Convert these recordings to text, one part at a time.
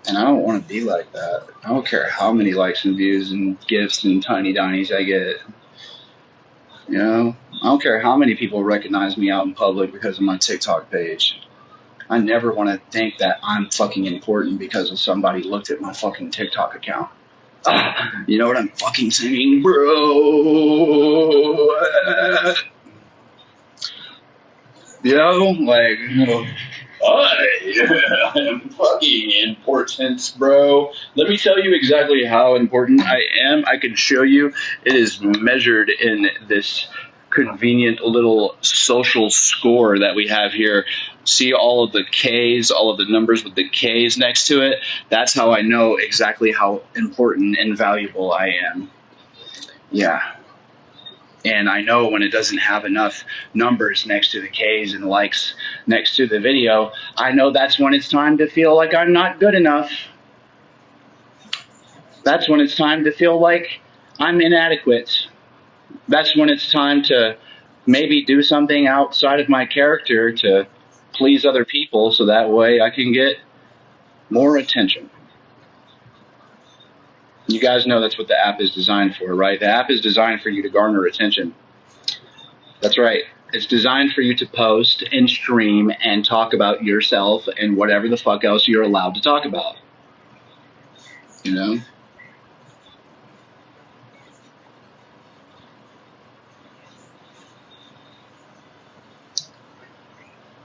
And I don't want to be like that. I don't care how many likes and views and gifts and tiny dinies I get. You know, I don't care how many people recognize me out in public because of my TikTok page. I never want to think that I'm fucking important because of somebody looked at my fucking TikTok account. You know what I'm fucking saying, bro? You know, like, I am fucking important, bro. Let me tell you exactly how important I am. I can show you. It is measured in this convenient little social score that we have here. See all of the K's, all of the numbers with the K's next to it? That's how I know exactly how important and valuable I am. Yeah. And I know when it doesn't have enough numbers next to the K's and likes next to the video, I know that's when it's time to feel like I'm not good enough. That's when it's time to feel like I'm inadequate. That's when it's time to maybe do something outside of my character to please other people so that way I can get more attention. You guys know that's what the app is designed for, right? The app is designed for you to garner attention. That's right. It's designed for you to post and stream and talk about yourself and whatever the fuck else you're allowed to talk about. You know?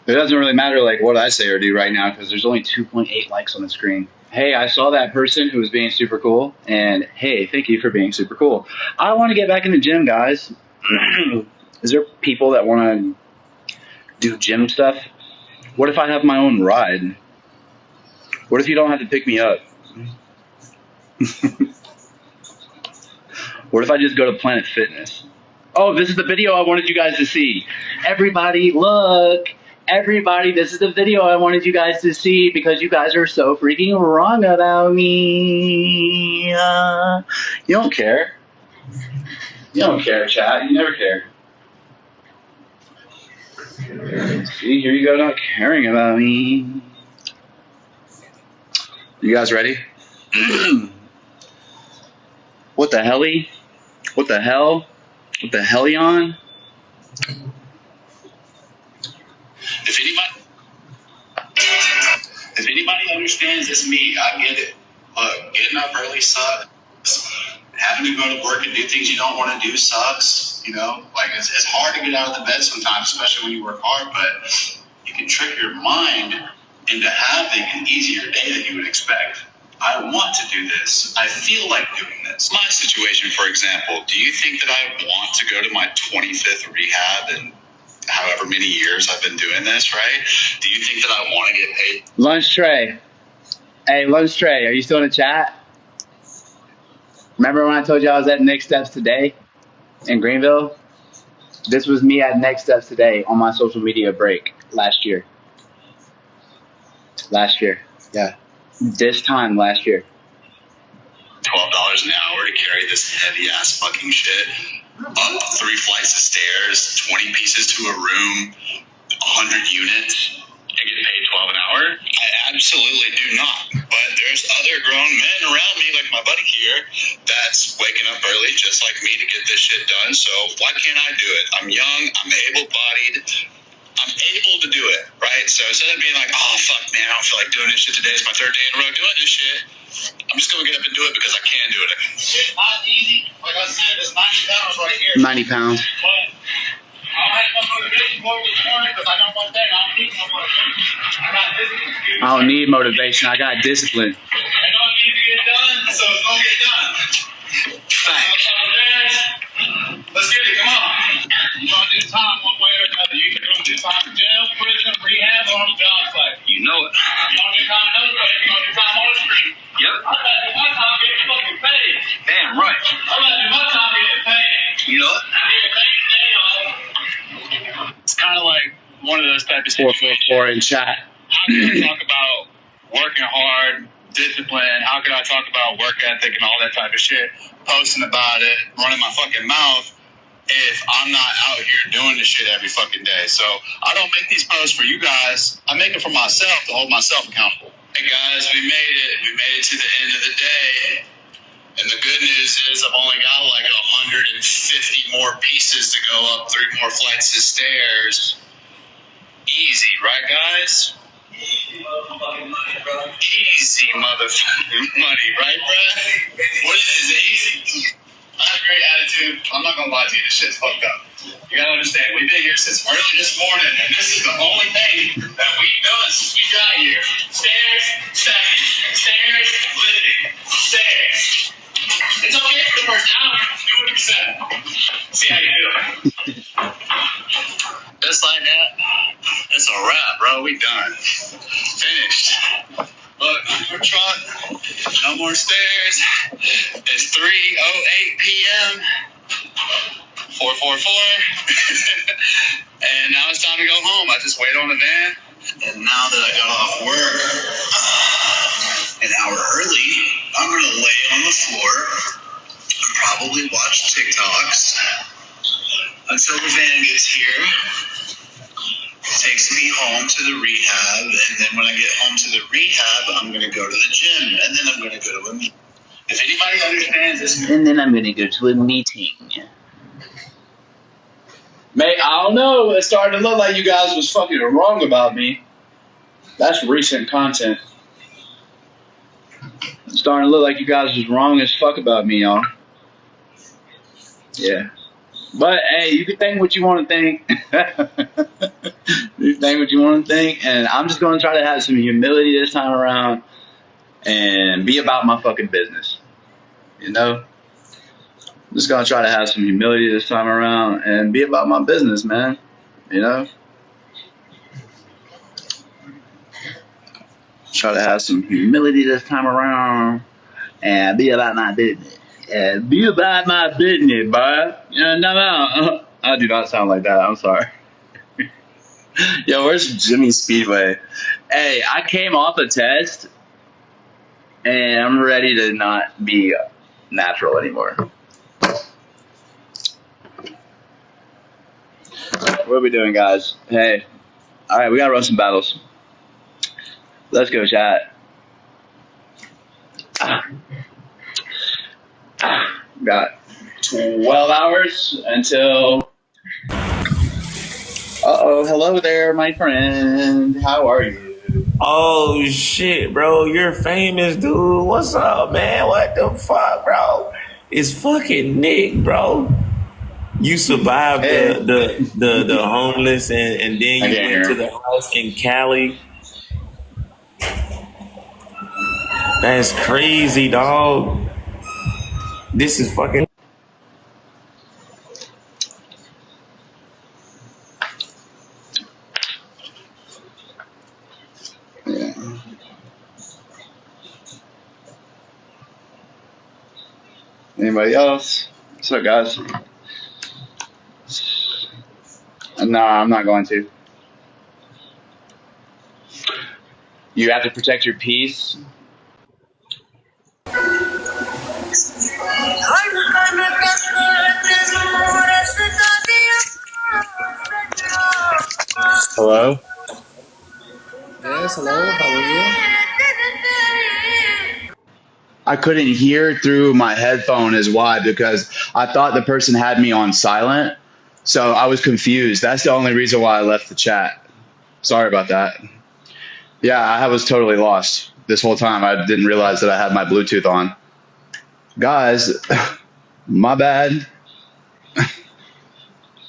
It doesn't really matter like what I say or do right now because there's only 2.8 likes on the screen. Hey, I saw that person who was being super cool, and hey, thank you for being super cool. I want to get back in the gym, guys. Is there people that want to do gym stuff? What if I have my own ride? What if you don't have to pick me up? What if I just go to Planet Fitness? Oh, this is the video I wanted you guys to see. Everybody, look. Everybody, this is the video I wanted you guys to see because you guys are so freaking wrong about me. You don't care. You don't care, chat. You never care. See, here you go, not caring about me. You guys ready? What the helly? What the hell? What the hellion? If anybody understands it's me, I get it. Look, getting up early sucks. Having to go to work and do things you don't want to do sucks. You know, like it's hard to get out of the bed sometimes, especially when you work hard, but you can trick your mind into having an easier day than you would expect. I want to do this. I feel like doing this. My situation, for example, do you think that I want to go to my 25th rehab and however many years I've been doing this, right? Do you think that I want to get paid? Lunch Tray. Hey, Lunch Tray, are you still in the chat? Remember when I told you I was at Next Steps today in Greenville? This was me at Next Steps today on my social media break last year. Last year, yeah. This time last year. $12 an hour to carry this heavy ass fucking shit up 3 flights of stairs, 20 pieces to a room, 100 units, and get paid $12 an hour? I absolutely do not. But there's other grown men around me, like my buddy here, that's waking up early just like me to get this shit done. So why can't I do it? I'm young, I'm able-bodied, I'm able to do it, right? So instead of being like, oh, fuck, man, I don't feel like doing this shit today. It's my 3rd day in a row doing this shit. I'm just going to get up and do it because I can do it. It's not easy. Like I said, it's 90 pounds right here. 90 pounds. But I don't have no motivation for it this morning because I know one thing. I don't need no motivation. I got discipline. I don't need motivation. I got discipline. I know it needs to get done, so it's going to get done. Thanks. Let's get it. Come on. You're going to do time one way or another. You can do time in jail, prison, rehab, or on the job site. You know it. You're going to do time another place. You're going to do time on the street. Yep. I'm going to do my time getting fucking paid. Damn right. I'm going to do my time getting paid. You know it. It's kind of like one of those type of situations. 444 in chat. How can I talk about working hard, discipline? How can I talk about work ethic and all that type of shit? Posting about it, running my fucking mouth if I'm not out here doing this shit every fucking day. So I don't make these posts for you guys. I make it for myself to hold myself accountable. Hey guys, we made it. We've get to the end of the day. And the good news is I've only got like 150 more pieces to go up 3 more flights of stairs. Easy, right, guys? Easy motherfucking money, right, bro? What is it? Easy? I have a great attitude. I'm not gonna lie to you, this shit's fucked up. You gotta understand, we've been here since early this morning, and this is the only thing that we've done since we got here. Stairs, stacking, stairs, lifting, stairs. It's okay for the first hour, do what you said. See how you do. Just like that, it's a wrap, bro. We done. Finished. Look, no more truck, no more stairs. It's 3:08 p.m. 444. And now it's time to go home. I just wait on the van. And now that I got off work an hour early, I'm going to lay on the floor and probably watch TikToks until the van gets here. Takes me home to the rehab, and then when I get home to the rehab, I'm going to go to the gym, and then I'm going to go to a meeting. If anybody understands this, and then I'm going to go to a meeting. Mate, I don't know. It's starting to look like you guys was fucking wrong about me. That's recent content. It's starting to look like you guys was wrong as fuck about me, y'all. Yeah. But, hey, you can think what you want to think. You think what you want to think. And I'm just going to try to have some humility this time around and be about my fucking business. You know? I'm just going to try to have some humility this time around and be about my business, man. You know? Try to have some humility this time around and be about my business. Be about my business, boy. No. I do not sound like that. I'm sorry. Yo, where's Jimmy Speedway? Hey, I came off a test, and I'm ready to not be natural anymore. What are we doing, guys? Hey. All right, we got to run some battles. Let's go, chat. Got 12 hours until... Uh-oh, hello there, my friend. How are you? Oh, shit, bro. You're famous, dude. What's up, man? What the fuck, bro? It's fucking Nick, bro. You survived the homeless and then you went to the house in Cali. That's crazy, dog. This is fucking... Yeah. Anybody else? What's up, guys? No, I'm not going to. You have to protect your peace. Hello? Yes, hello, how are you? I couldn't hear through my headphone is why, because I thought the person had me on silent. So I was confused. That's the only reason why I left the chat. Sorry about that. Yeah, I was totally lost this whole time. I didn't realize that I had my Bluetooth on. Guys, my bad.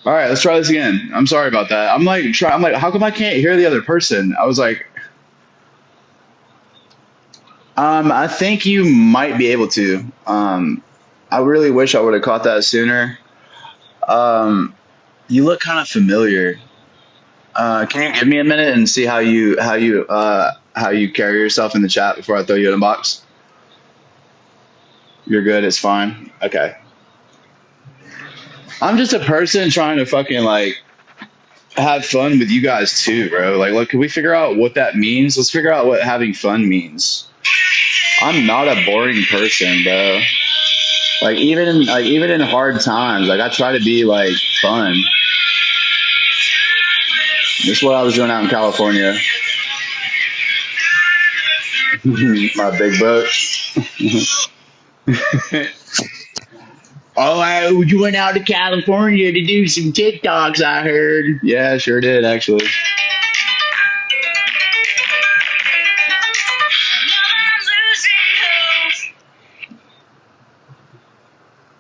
All right, let's try this again. I'm sorry about that. I'm like, how come I can't hear the other person? I was like, I think you might be able to. I really wish I would have caught that sooner. You look kind of familiar. Can you give me a minute and see how you carry yourself in the chat before I throw you in a box? You're good. It's fine. Okay. I'm just a person trying to fucking like have fun with you guys too, bro. Like, look, can we figure out what that means? Let's figure out what having fun means. I'm not a boring person, bro. Like even in hard times, like I try to be like fun. This is what I was doing out in California. My big boat. Oh, you went out to California to do some TikToks, I heard. Yeah, sure did, actually.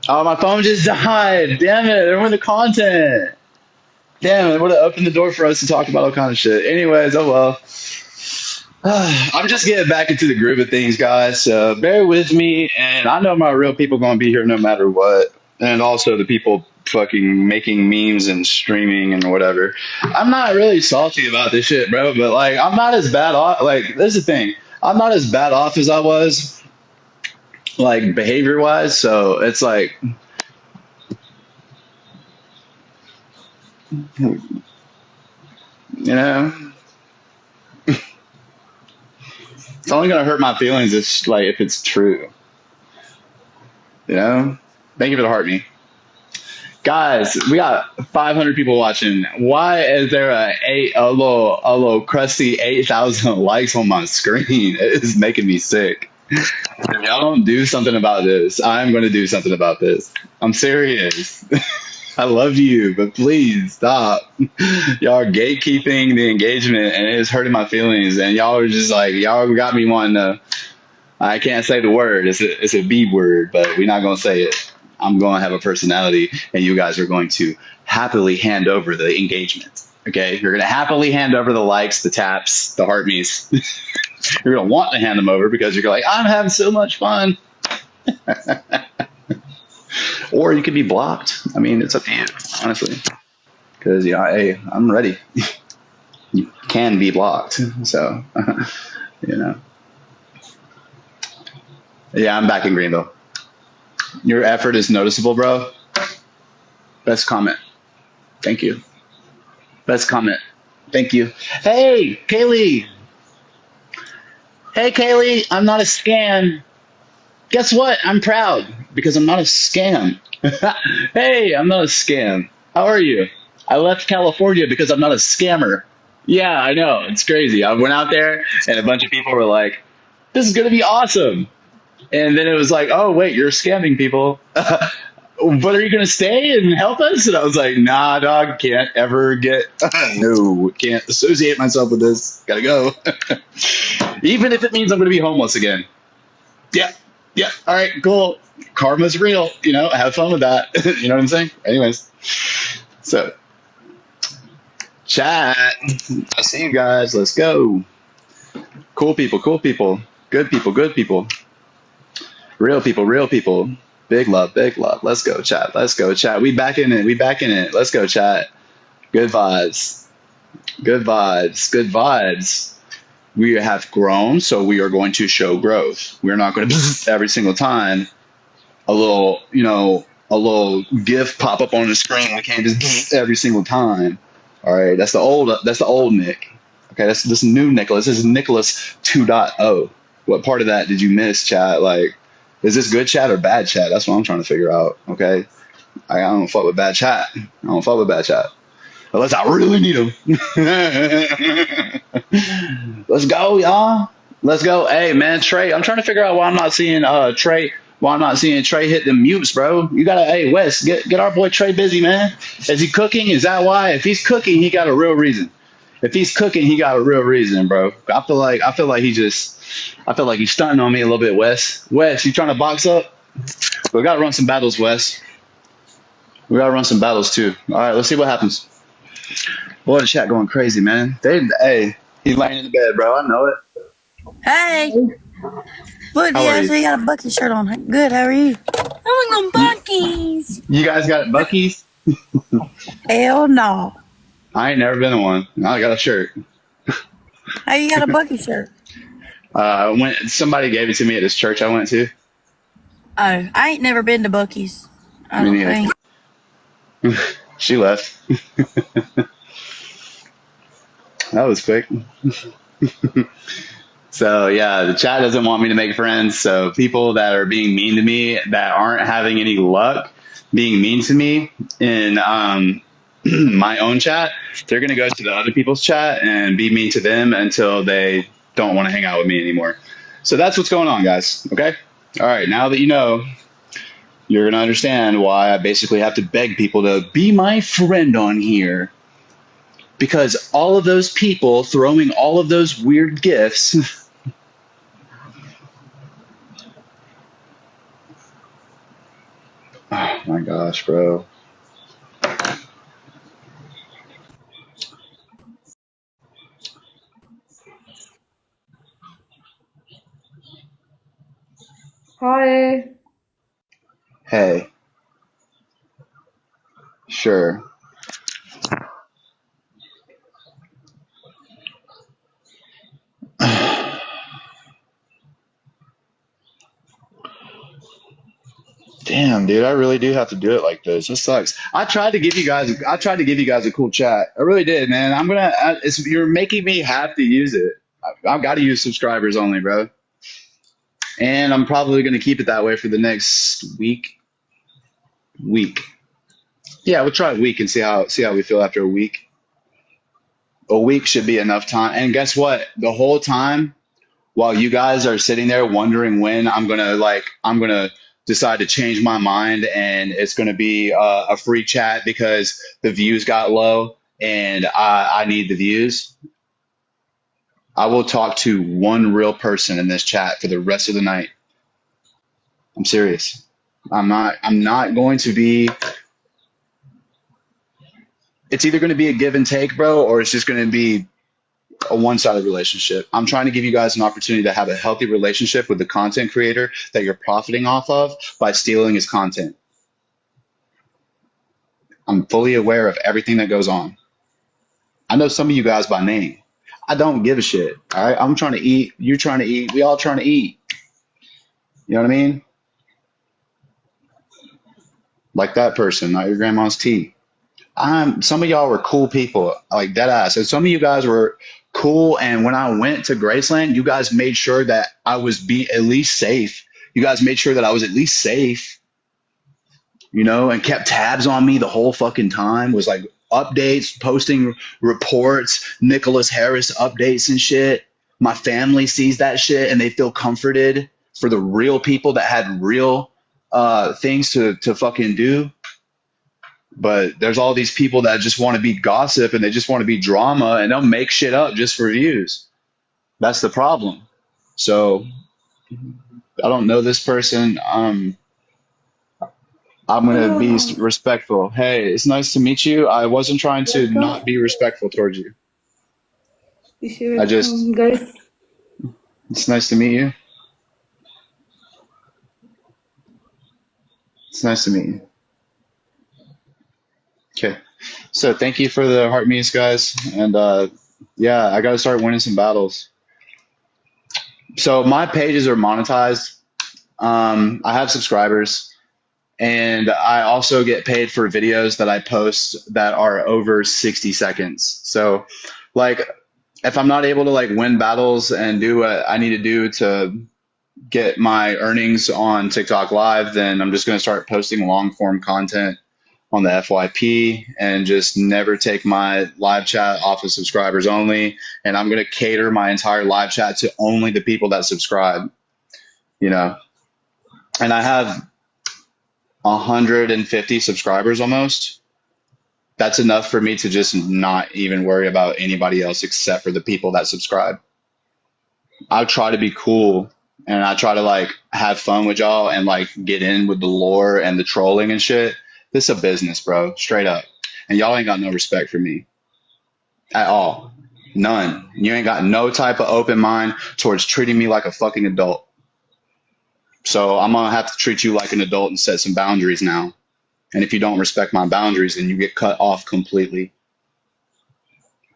Oh, my phone just died. Damn it, I ruined the content. Damn it, it would have opened the door for us to talk about all kind of shit. Anyways, oh well. I'm just getting back into the groove of things, guys. So bear with me, and I know my real people gonna be here no matter what, and also the people fucking making memes and streaming and whatever. I'm not really salty about this shit, bro. But like, I'm not as bad off. Like, this is the thing. I'm not as bad off as I was, like behavior wise. So it's like, you know. It's only gonna hurt my feelings if it's true. You know? Thank you for the heart me. Guys, we got 500 people watching. Why is there a little crusty 8,000 likes on my screen? It is making me sick. If y'all don't do something about this, I'm gonna do something about this. I'm serious. I love you, but please stop. Y'all are gatekeeping the engagement, and it is hurting my feelings. And y'all are just like, y'all got me wanting to. I can't say the word. It's a B word, but we're not gonna say it. I'm gonna have a personality, and you guys are going to happily hand over the engagement. Okay, you're gonna happily hand over the likes, the taps, the heart me's. You're gonna want to hand them over because you're like, I'm having so much fun. Or you could be blocked. I mean, it's up to you, honestly. Because, yeah, hey, I'm ready. You can be blocked. So, you know. Yeah, I'm back in Greenville. Your effort is noticeable, bro. Best comment. Thank you. Best comment. Thank you. Hey, Kaylee. Hey, Kaylee. I'm not a scam. Guess what? I'm proud because I'm not a scam. Hey, I'm not a scam. How are you? I left California because I'm not a scammer. Yeah, I know. It's crazy. I went out there and a bunch of people were like, this is going to be awesome. And then it was like, oh, wait, you're scamming people. But are you going to stay and help us? And I was like, nah, dog, can't ever get, no, can't associate myself with this. Gotta go. Even if it means I'm going to be homeless again. Yeah. Yeah. All right. Cool. Karma's real. You know, have fun with that. You know what I'm saying? Anyways. So, chat. I see you guys. Let's go. Cool people. Cool people. Good people. Good people. Real people. Real people. Big love. Big love. Let's go, chat. Let's go, chat. We back in it. We back in it. Let's go, chat. Good vibes. Good vibes. Good vibes. We have grown, so we are going to show growth. We're not going to every single time a little, you know, a little GIF pop up on the screen. We can't just every single time. All right, that's the old Nick. Okay, that's this new Nicholas. This is Nicholas 2.0. What part of that did you miss, chat? Like, is this good chat or bad chat? That's what I'm trying to figure out. Okay, I don't fuck with bad chat. I don't fuck with bad chat. Unless I really need them. Let's go, y'all. Let's go. Hey, man, Trey. I'm trying to figure out why I'm not seeing Trey. Why I'm not seeing Trey hit the mutes, bro. You gotta, hey, Wes, get our boy Trey busy, man. Is he cooking? Is that why? If he's cooking, he got a real reason. If he's cooking, he got a real reason, bro. I feel like he's stunting on me a little bit, Wes. Wes, you trying to box up? We gotta run some battles, Wes. We gotta run some battles too. All right, let's see what happens. Boy, the chat going crazy, man. Hey, he's laying in the bed, bro. I know it. Hey. Look, How you are you? actually got a Bucky shirt on. Good, how are you? I want them Buckies. You guys got Bucky's? Hell no. I ain't never been in one. I got a shirt. How you got a Bucky shirt? Somebody gave it to me at this church I went to. Oh, I ain't never been to Bucky's. I Me don't neither. think. She left. That was quick. So yeah, the chat doesn't want me to make friends. So people that are being mean to me, that aren't having any luck being mean to me in my own chat, they're gonna go to the other people's chat and be mean to them until they don't want to hang out with me anymore. So that's what's going on, guys. Okay. All right. Now that you know, you're gonna understand why I basically have to beg people to be my friend on here, because all of those people throwing all of those weird gifts. Oh my gosh, bro. Hi. Hey, sure. Damn, dude, I really do have to do it like this. This sucks. I tried to give you guys. I tried to give you guys a cool chat. I really did, man. You're making me have to use it. I've got to use subscribers only, bro. And I'm probably gonna keep it that way for the next week. Week. Yeah, we'll try a week and see how we feel after a week. A week should be enough time. And guess what? The whole time while you guys are sitting there wondering when I'm gonna decide to change my mind and it's gonna be a free chat because the views got low and I need the views. I will talk to one real person in this chat for the rest of the night. I'm serious. I'm not going to be. It's either going to be a give and take, bro, or it's just going to be a one-sided relationship. I'm trying to give you guys an opportunity to have a healthy relationship with the content creator that you're profiting off of by stealing his content. I'm fully aware of everything that goes on. I know some of you guys by name. I don't give a shit. All right. I'm trying to eat. You're trying to eat. We all trying to eat. You know what I mean? Like that person, not your grandma's tea. Some of y'all were cool people, like dead ass. And some of you guys were cool. And when I went to Graceland, you guys made sure that I was at least safe. You guys made sure that I was at least safe, and kept tabs on me the whole fucking time. Was like updates, posting reports, Nicholas Harris updates and shit. My family sees that shit and they feel comforted for the real people that had real things to fucking do. But there's all these people that just want to be gossip and they just want to be drama and they'll make shit up just for views. That's the problem. So I don't know this person. I'm going to be respectful. Hey, it's nice to meet you. I wasn't trying to not be respectful towards you. Guys. It's nice to meet you. It's nice to meet you. Okay. So thank you for the heart meets, guys. And yeah, I got to start winning some battles. So my pages are monetized. I have subscribers. And I also get paid for videos that I post that are over 60 seconds. So like if I'm not able to like win battles and do what I need to do to get my earnings on TikTok Live, then I'm just going to start posting long form content on the FYP and just never take my live chat off of subscribers only. And I'm going to cater my entire live chat to only the people that subscribe, And I have 150 subscribers almost. That's enough for me to just not even worry about anybody else except for the people that subscribe. I try to be cool and I try to like have fun with y'all and like get in with the lore and the trolling and shit. This is a business, bro, straight up. And y'all ain't got no respect for me at all. None. You ain't got no type of open mind towards treating me like a fucking adult. So I'm going to have to treat you like an adult and set some boundaries now. And if you don't respect my boundaries, then you get cut off completely.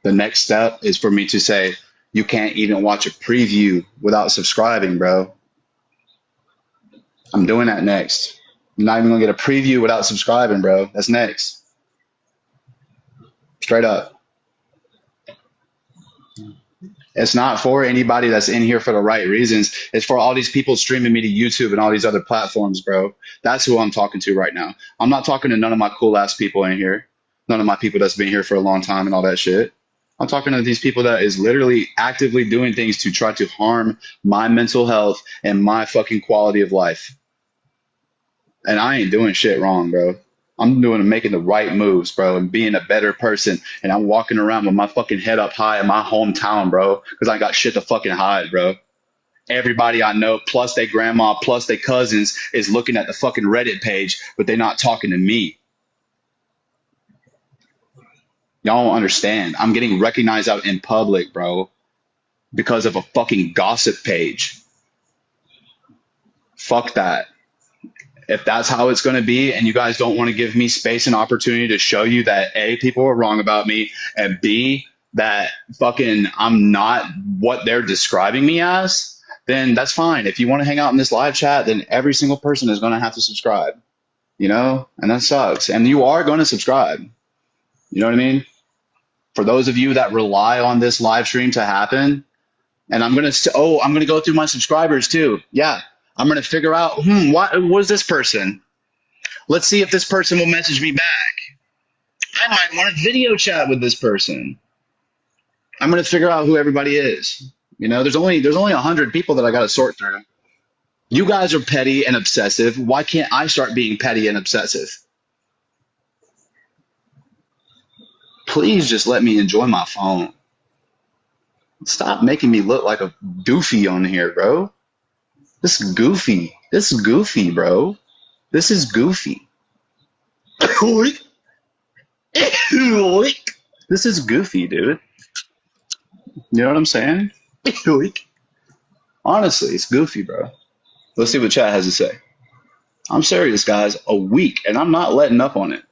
The next step is for me to say, you can't even watch a preview without subscribing, bro. I'm doing that next. You're not even going to get a preview without subscribing, bro. That's next. Straight up. It's not for anybody that's in here for the right reasons. It's for all these people streaming me to YouTube and all these other platforms, bro. That's who I'm talking to right now. I'm not talking to none of my cool ass people in here. None of my people that's been here for a long time and all that shit. I'm talking to these people that is literally actively doing things to try to harm my mental health and my fucking quality of life. And I ain't doing shit wrong, bro. I'm making the right moves, bro, and being a better person. And I'm walking around with my fucking head up high in my hometown, bro, because I got shit to fucking hide, bro. Everybody I know, plus their grandma, plus their cousins, is looking at the fucking Reddit page, but they're not talking to me. Y'all don't understand. I'm getting recognized out in public, bro, because of a fucking gossip page. Fuck that. If that's how it's going to be and you guys don't want to give me space and opportunity to show you that A, people are wrong about me, and B, that fucking I'm not what they're describing me as, then that's fine. If you want to hang out in this live chat, then every single person is going to have to subscribe, you know, and that sucks. And you are going to subscribe. You know what I mean? For those of you that rely on this live stream to happen, and I'm going to go through my subscribers too. Yeah. I'm going to figure out, what was this person? Let's see if this person will message me back. I might want to video chat with this person. I'm going to figure out who everybody is. You know, there's only 100 people that I got to sort through. You guys are petty and obsessive. Why can't I start being petty and obsessive? Please just let me enjoy my phone. Stop making me look like a doofy on here, bro. This is goofy. This is goofy, bro. This is goofy. This is goofy, dude. You know what I'm saying? Honestly, it's goofy, bro. Let's see what chat has to say. I'm serious, guys. A week, and I'm not letting up on it.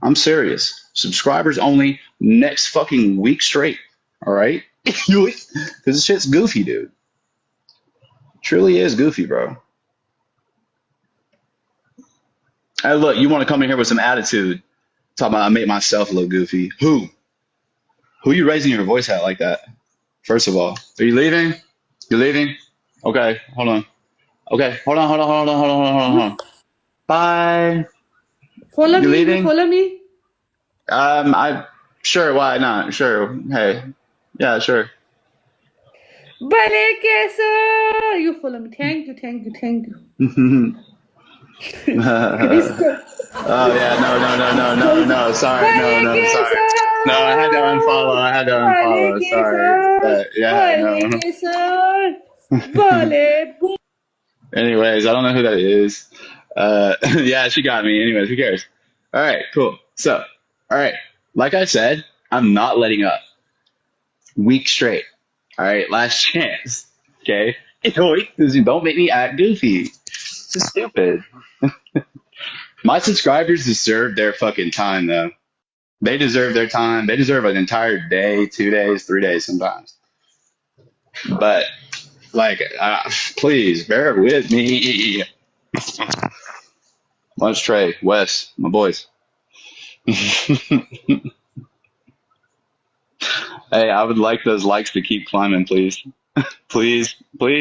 I'm serious. Subscribers only next fucking week straight. All right? Because this shit's goofy, dude. Truly is goofy, bro. Hey, look, you want to come in here with some attitude. Talking about I make myself look goofy. Who? Who you raising your voice at like that? First of all, are you leaving? You leaving? Okay, hold on. Okay, hold on. Bye. Follow You me. leaving? You follow me. Sure, why not? Sure. Hey. Yeah, sure. Bale कैसा? You follow me. Thank you. Oh yeah, no. Sorry, no. No, I had to unfollow. Sorry. No. Anyways, I don't know who that is. Yeah, she got me. Anyways, who cares? All right, cool. So, all right, like I said, I'm not letting up. Week straight. All right, last chance. Okay? Don't make me act goofy. This is stupid. My subscribers deserve their fucking time, though. They deserve their time. They deserve an entire day, 2 days, 3 days sometimes. But, like, please, bear with me. Lunch Trey, Wes, my boys. Hey, I would like those likes to keep climbing, please. Please. I'm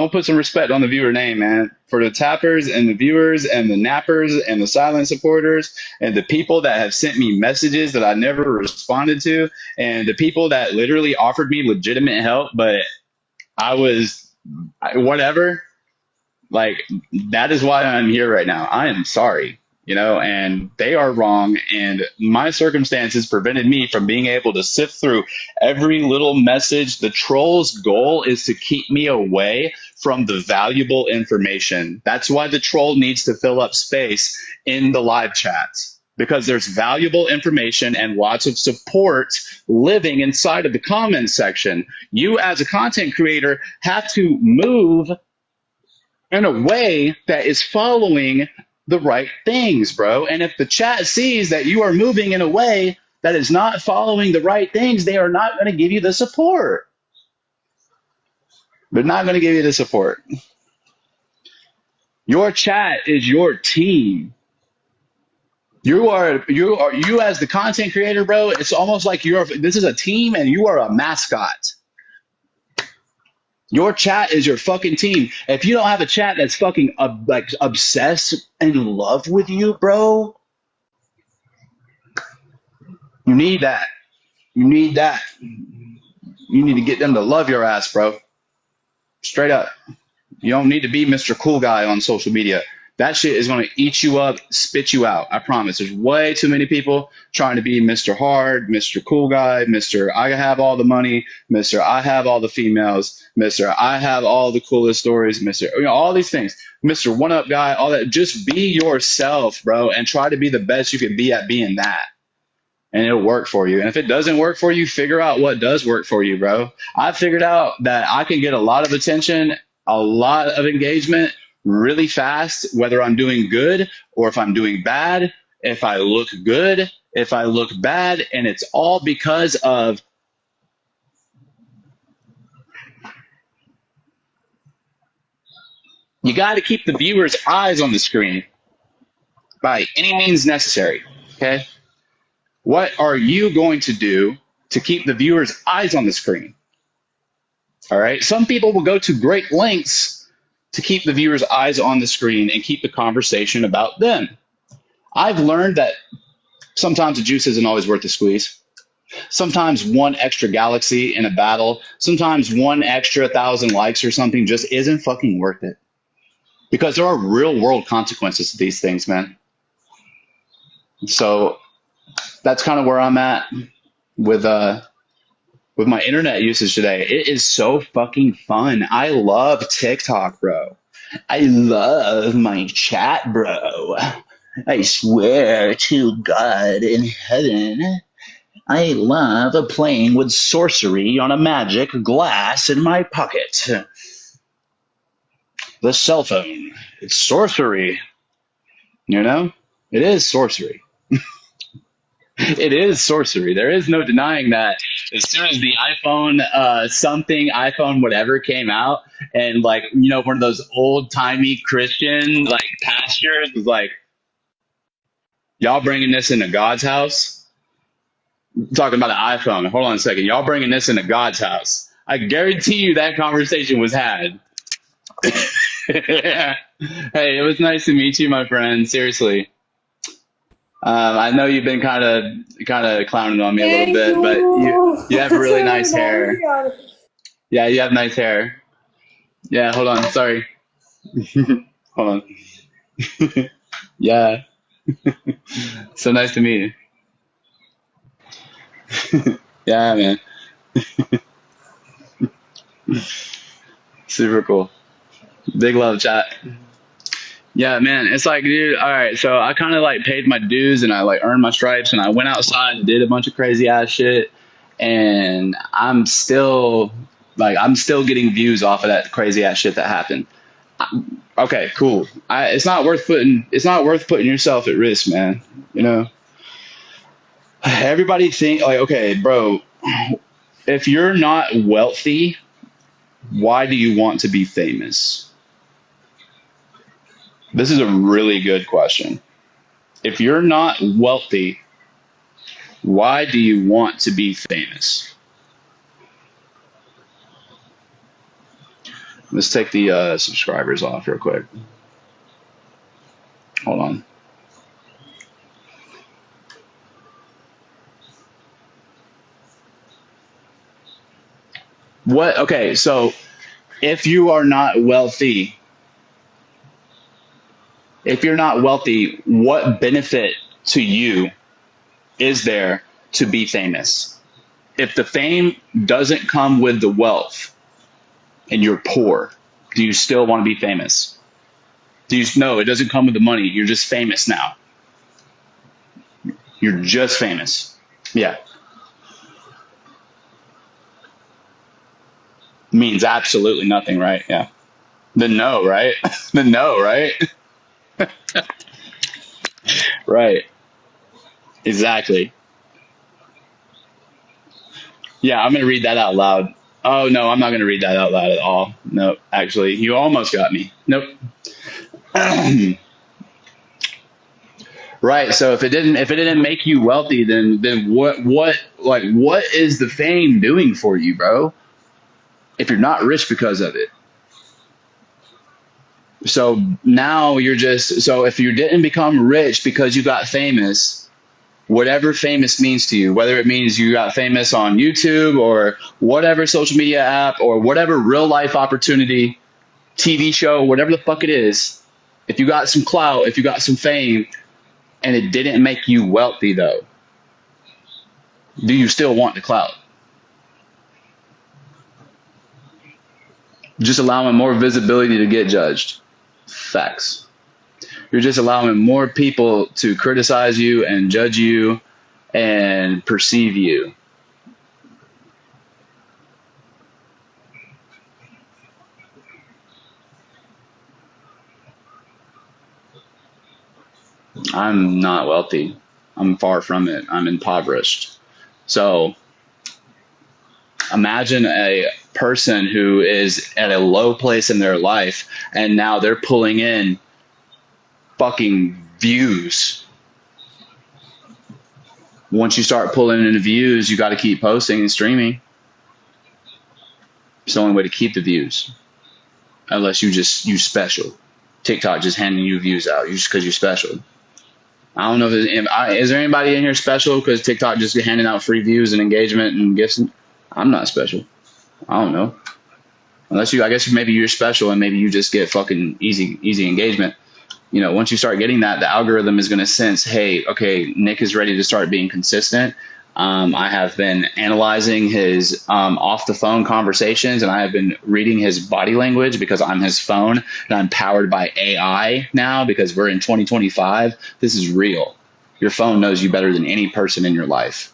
going to put some respect on the viewer name, man. For the tappers and the viewers and the nappers and the silent supporters and the people that have sent me messages that I never responded to and the people that literally offered me legitimate help, but whatever. Like, that is why I'm here right now. I am sorry. And they are wrong, and my circumstances prevented me from being able to sift through every little message. The troll's goal is to keep me away from the valuable information. That's why the troll needs to fill up space in the live chats, because there's valuable information and lots of support living inside of the comments section. You, as a content creator, have to move in a way that is following the right things, bro. And if the chat sees that you are moving in a way that is not following the right things, they are not going to give you the support. They're not going to give you the support. Your chat is your team. You as the content creator, bro. It's almost like this is a team and you are a mascot. Your chat is your fucking team. If you don't have a chat that's fucking obsessed and in love with you, bro, you need that. You need that. You need to get them to love your ass, bro. Straight up. You don't need to be Mr. Cool Guy on social media. That shit is going to eat you up, spit you out. I promise. There's way too many people trying to be Mr. Hard, Mr. Cool Guy, Mr. I have all the money, Mr. I have all the females, Mr. I have all the coolest stories, Mr. All these things. Mr. One Up Guy, all that. Just be yourself, bro, and try to be the best you can be at being that. And it'll work for you. And if it doesn't work for you, figure out what does work for you, bro. I figured out that I can get a lot of attention, a lot of engagement really fast, whether I'm doing good or if I'm doing bad, if I look good, if I look bad, and it's all because of you got to keep the viewer's eyes on the screen by any means necessary. Okay? What are you going to do to keep the viewer's eyes on the screen? All right. Some people will go to great lengths to keep the viewer's eyes on the screen and keep the conversation about them. I've learned that sometimes the juice isn't always worth the squeeze. Sometimes one extra galaxy in a battle, sometimes one extra 1,000 likes or something just isn't fucking worth it. Because there are real world consequences to these things, man. So that's kind of where I'm at with my internet usage today. It is so fucking fun. I love TikTok, bro. I love my chat, bro. I swear to God in heaven, I love playing with sorcery on a magic glass in my pocket. The cell phone. It's sorcery. You know? It is sorcery. It is sorcery. There is no denying that. As soon as the iPhone iPhone whatever came out, and like, one of those old timey Christian like pastors was like, y'all bringing this into God's house? Talking about an iPhone. Hold on a second. Y'all bringing this into God's house? I guarantee you that conversation was had. Hey, it was nice to meet you, my friend. Seriously. I know you've been kind of clowning on me a little bit, but you have really nice hair. Yeah, you have nice hair. Yeah, hold on. Sorry. Hold on. Yeah. So nice to meet you. Yeah, man. Super cool. Big love, chat. Yeah, man, it's like, dude, all right, so I kind of like paid my dues and I like earned my stripes and I went outside and did a bunch of crazy ass shit, and I'm still getting views off of that crazy ass shit that happened. Okay, cool. It's not worth putting yourself at risk, man. Everybody think like, okay, bro, if you're not wealthy, why do you want to be famous? This is a really good question. If you're not wealthy, why do you want to be famous? Let's take the subscribers off real quick. Hold on. What? Okay, so if you are not wealthy, what benefit to you is there to be famous? If the fame doesn't come with the wealth and you're poor, do you still want to be famous? No, it doesn't come with the money. You're just famous now. You're just famous. Yeah. Means absolutely nothing, right? Yeah. Then no, right? Then no, right? Right. Exactly. Yeah, I'm going to read that out loud. Oh, no, I'm not going to read that out loud at all. No, actually, you almost got me. Nope. Right. So if it didn't make you wealthy, then what is the fame doing for you, bro? If you're not rich because of it. So now so if you didn't become rich because you got famous, whatever famous means to you, whether it means you got famous on YouTube or whatever social media app or whatever real life opportunity, TV show, whatever the fuck it is, if you got some clout, if you got some fame, and it didn't make you wealthy though, do you still want the clout? Just allowing more visibility to get judged. Facts. You're just allowing more people to criticize you and judge you and perceive you. I'm not wealthy. I'm far from it. I'm impoverished. So imagine a person who is at a low place in their life and now they're pulling in fucking views. Once you start pulling in views, you got to keep posting and streaming. It's the only way to keep the views. Unless you special. TikTok just handing you views out just because you're special. I don't know if is there anybody in here special because TikTok just handing out free views and engagement and gifts. I'm not special. I don't know. Unless I guess maybe you're special and maybe you just get fucking easy engagement. You know, once you start getting that, the algorithm is going to sense, hey, okay, Nick is ready to start being consistent. I have been analyzing his off the phone conversations, and I have been reading his body language because I'm his phone and I'm powered by AI now because we're in 2025. This is real. Your phone knows you better than any person in your life.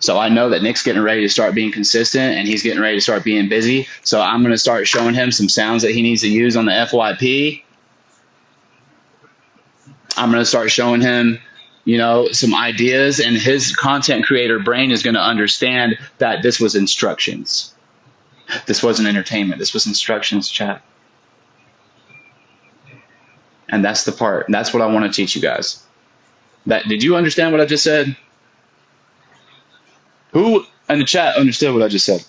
So I know that Nick's getting ready to start being consistent and he's getting ready to start being busy. So I'm going to start showing him some sounds that he needs to use on the FYP. I'm going to start showing him, you know, some ideas, and his content creator brain is going to understand that this was instructions. This wasn't entertainment. This was instructions, chat. And that's the part. That's what I want to teach you guys. Did you understand what I just said? Who in the chat understood what I just said?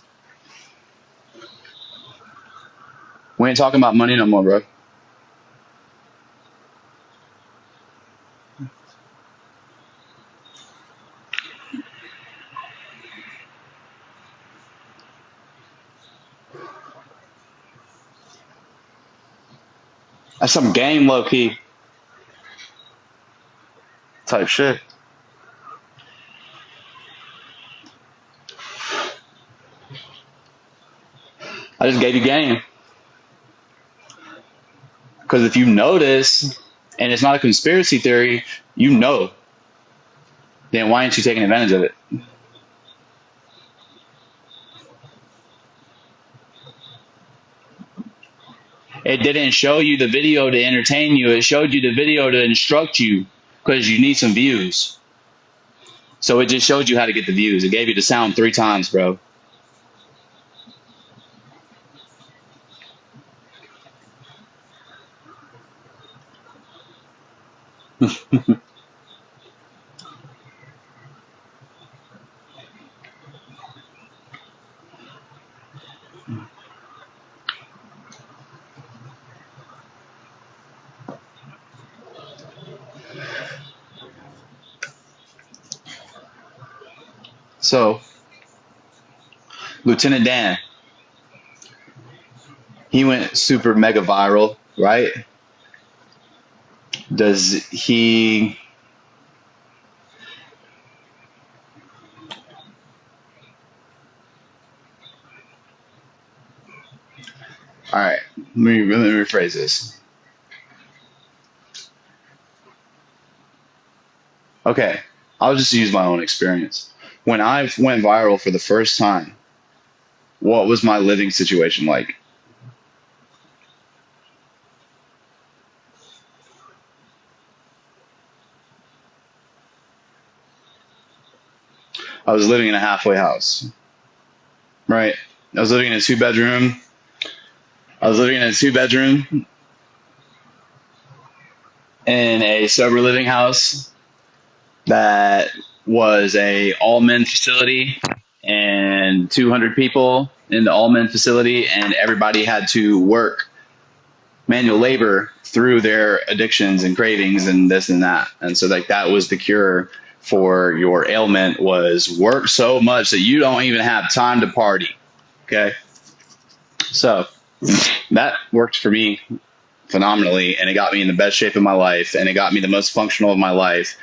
We ain't talking about money no more, bro. That's some game, low key type shit. I just gave you game. Because if you notice, and it's not a conspiracy theory, you know, then why aren't you taking advantage of it? It didn't show you the video to entertain you. It showed you the video to instruct you because you need some views. So it just showed you how to get the views. It gave you the sound 3 times, bro. So, Lieutenant Dan, he went super mega viral, right? Does he... All right, let me rephrase this. Okay, I'll just use my own experience. When I went viral for the first time, what was my living situation like? I was living in a halfway house, right? I was living in a 2-bedroom. I was living in a 2-bedroom in a sober living house that was a all-men facility and 200 people in the all-men facility, and everybody had to work manual labor through their addictions and cravings and this and that. And so like that was the cure for your ailment was work so much that you don't even have time to party. Okay. So that worked for me phenomenally, and it got me in the best shape of my life, and it got me the most functional of my life.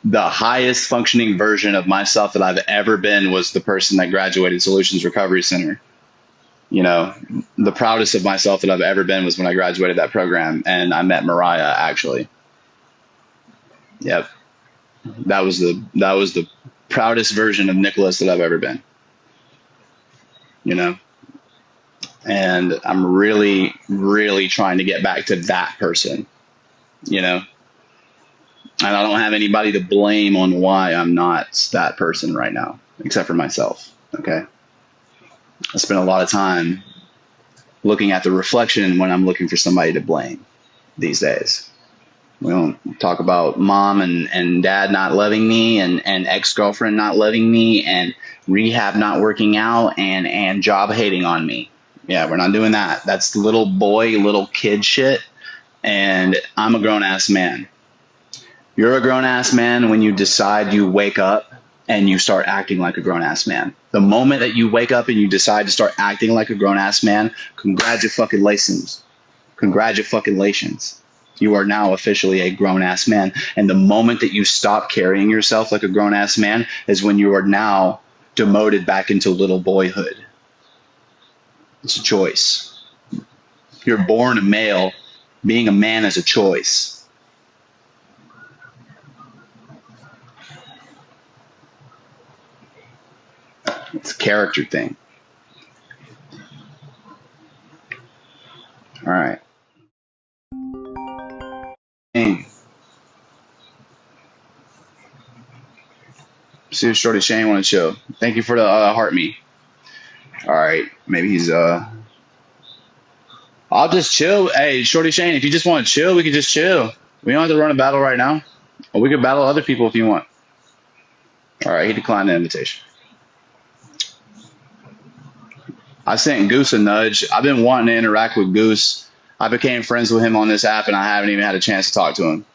The highest functioning version of myself that I've ever been was the person that graduated Solutions Recovery Center. You know, the proudest of myself that I've ever been was when I graduated that program and I met Mariah, actually. Yep. That was the proudest version of Nicholas that I've ever been. You know? And I'm really, really trying to get back to that person, you know? And I don't have anybody to blame on why I'm not that person right now, except for myself, okay? I spend a lot of time looking at the reflection when I'm looking for somebody to blame these days. We don't talk about mom and dad not loving me and ex-girlfriend not loving me and rehab not working out and job hating on me. Yeah, we're not doing that. That's little boy, little kid shit. And I'm a grown-ass man. You're a grown-ass man when you decide you wake up and you start acting like a grown-ass man. The moment that you wake up and you decide to start acting like a grown-ass man, congratulations. Congratulations. You are now officially a grown-ass man. And the moment that you stop carrying yourself like a grown-ass man is when you are now demoted back into little boyhood. It's a choice. You're born a male. Being a man is a choice. It's a character thing. All right. See if Shorty Shane want to chill. Thank you for the heart me. All right, maybe he's I'll just chill. Hey, Shorty Shane, if you just want to chill, we can just chill. We don't have to run a battle right now. Or we could battle other people if you want. All right, he declined the invitation. I sent Goose a nudge. I've been wanting to interact with Goose. I became friends with him on this app, and I haven't even had a chance to talk to him.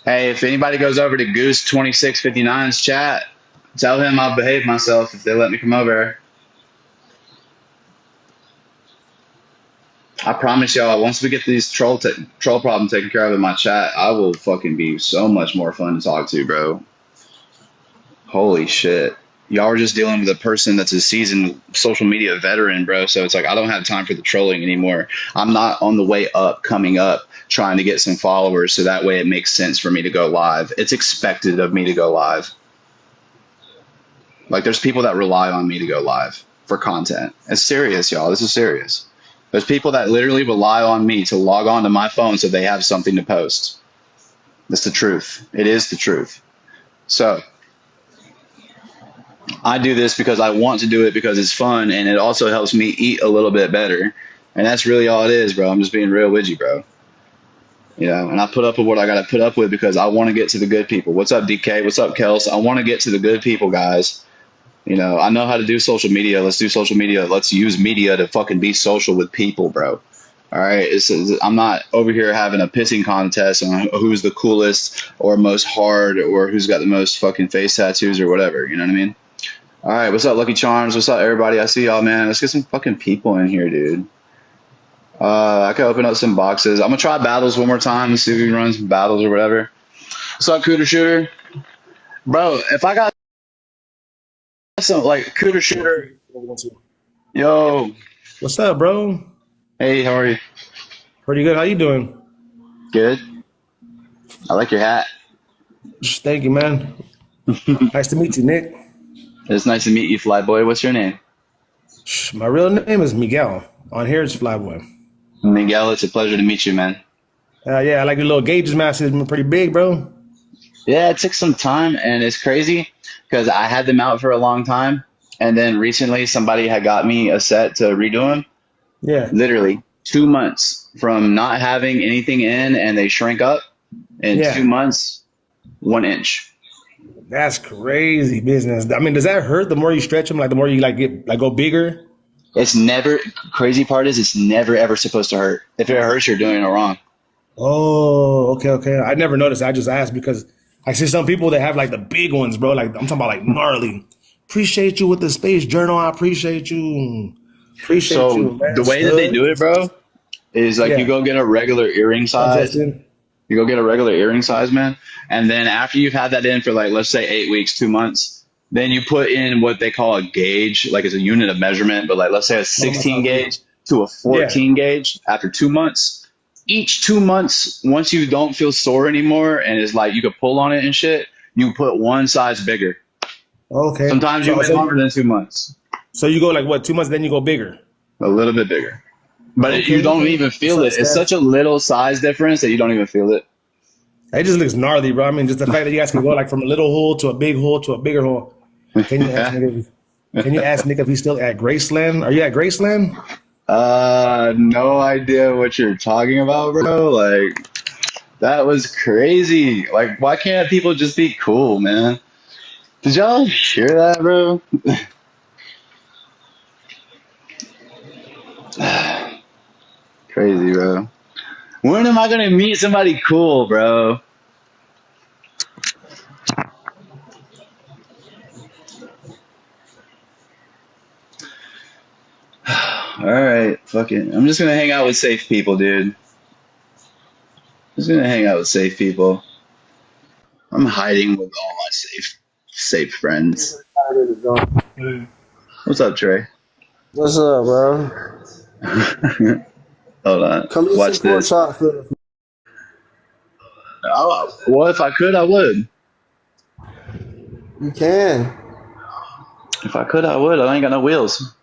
Hey, if anybody goes over to Goose 2659's chat, tell him I'll behave myself if they let me come over. I promise y'all, once we get these troll problem taken care of in my chat, I will fucking be so much more fun to talk to, bro. Holy shit. Y'all are just dealing with a person that's a seasoned social media veteran, bro. So it's like, I don't have time for the trolling anymore. I'm not on the way up, coming up, trying to get some followers. So that way it makes sense for me to go live. It's expected of me to go live. Like, there's people that rely on me to go live for content. It's serious, y'all. This is serious. There's people that literally rely on me to log on to my phone so they have something to post. That's the truth. It is the truth. So I do this because I want to do it because it's fun, and it also helps me eat a little bit better. And that's really all it is, bro. I'm just being real with you, bro. You know, and I put up with what I got to put up with because I want to get to the good people. What's up, DK? What's up, Kels? I want to get to the good people, guys. You know, I know how to do social media. Let's do social media. Let's use media to fucking be social with people, bro. All right. I'm not over here having a pissing contest on who's the coolest or most hard or who's got the most fucking face tattoos or whatever. You know what I mean? All right. What's up, Lucky Charms? What's up, everybody? I see y'all, man. Let's get some fucking people in here, dude. I can open up some boxes. I'm going to try battles one more time and see if we can run some battles or whatever. What's up, Cooter Shooter? Bro, if I got some, like, Cooter Shooter. Yo. What's up, bro? Hey, how are you? Pretty good. How you doing? Good. I like your hat. Thank you, man. Nice to meet you, Nick. It's nice to meet you, Flyboy. What's your name? My real name is Miguel. On here, it's Flyboy. Miguel, it's a pleasure to meet you, man. Yeah, I like your little gauges, man. It's pretty big, bro. Yeah, it took some time, and it's crazy because I had them out for a long time, and then recently somebody had got me a set to redo them. Yeah. Literally 2 months from not having anything in, and they shrink up in 2 months, 1 inch. That's crazy business. I mean, does that hurt the more you stretch them? Like the more you go bigger? It's never, crazy part is it's never ever supposed to hurt. If it hurts, you're doing it wrong. Oh, okay. I never noticed. I just asked because I see some people that have like the big ones, bro. Like I'm talking about like gnarly. Appreciate you with the space journal. I appreciate you. Appreciate So you, man. the way that they do it, bro, is like Yeah. you go get a regular earring Hi, size. Justin. You go get a regular earring size, man. And then after you've had that in for like, let's say 8 weeks, 2 months, then you put in what they call a gauge, like it's a unit of measurement, but like let's say a 16 gauge to a 14 gauge after 2 months. Each 2 months, once you don't feel sore anymore and it's like you could pull on it and shit, you put one size bigger. Okay. Sometimes you wait longer than 2 months. So you go like what, 2 months, then you go bigger. A little bit bigger. But Okay, you don't okay. even feel That's it. It's not such a little size difference that you don't even feel it. It just looks gnarly, bro. I mean, just the fact that you guys can go like from a little hole to a big hole to a bigger hole. Can you ask Nick if he's still at Graceland? Are you at Graceland? No idea what you're talking about, bro. Like, that was crazy. Like, why can't people just be cool, man? Did y'all hear that, bro? Crazy, bro. When am I gonna meet somebody cool, bro? All right, fuck it. I'm just gonna hang out with safe people, dude. Just gonna hang out with safe people. I'm hiding with all my safe friends. What's up, Trey? What's up, bro? Hold on. Come eat Watch some pork this. chop for us. Well, if I could, I would. You can. If I could, I would. I ain't got no wheels.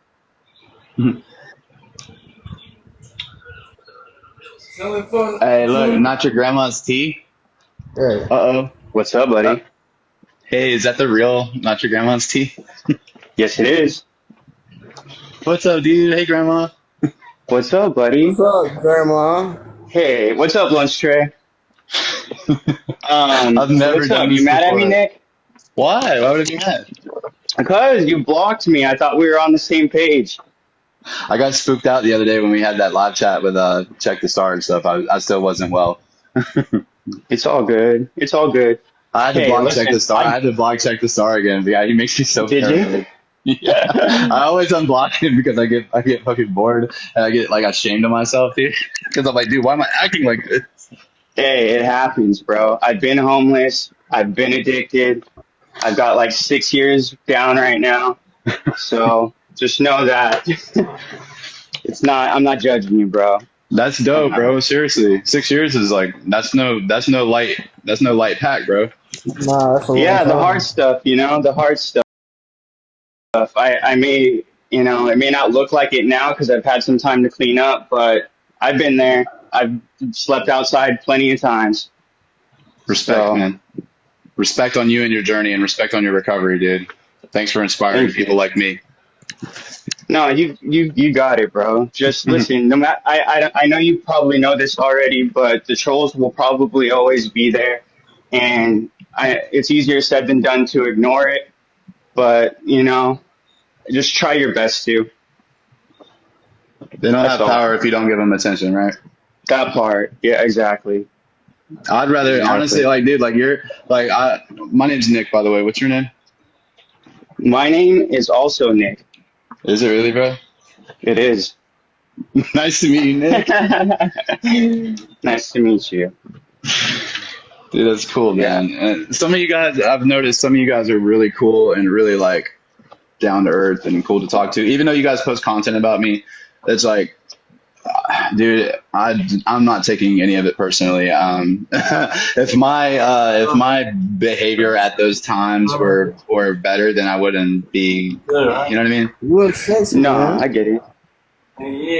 Hey, look, not your grandma's tea. Hey. Uh-oh. What's up, buddy? Hey, is that the real not your grandma's tea? Yes, it is. What's up, dude? Hey, grandma. What's up, buddy? What's up, Grandma? Hey, what's up, lunch tray? I've never what's done up? this You mad at me, before. Nick? Why? Why would it be mad? Because you blocked me. I thought we were on the same page. I got spooked out the other day when we had that live chat with Check the Star and stuff. I still wasn't well. It's all good. It's all good. I had to Hey, block listen, Check the Star. I had to block Check the Star again. The guy, he makes me so Did you? paranoid. Yeah, I always unblock him because I get fucking bored and I get like ashamed of myself, dude. Because I'm like, dude, why am I acting like this? Hey, it happens, bro. I've been homeless. I've been addicted. I've got like 6 years down right now. So just know that I'm not judging you, bro. That's dope, bro. Seriously, 6 years is like that's no light pack, bro. Nah, that's a long Yeah, the time. hard stuff, the hard stuff. I may, it may not look like it now because I've had some time to clean up, but I've been there. I've slept outside plenty of times. Respect, So, man. Respect on you and your journey, and respect on your recovery, dude. Thanks for inspiring Thank you. people like me. no, you got it, bro. Just listen. No matter, I know you probably know this already, but the trolls will probably always be there, and it's easier said than done to ignore it. But just try your best to. They don't That's have all. power if you don't give them attention, right? That part, yeah, exactly. I'd rather, Exactly. honestly, like, dude, like my name's Nick, by the way. What's your name? My name is also Nick. Is it really, bro? It is. Nice to meet you, Nick. Nice to meet you. Dude, that's cool, man. And some of you guys, I've noticed some of you guys are really cool and really like down to earth and cool to talk to. Even though you guys post content about me, it's like, dude, I'm not taking any of it personally. If my behavior at those times were better, then I wouldn't be. You know what I mean? You look sexy, No, man. I get it.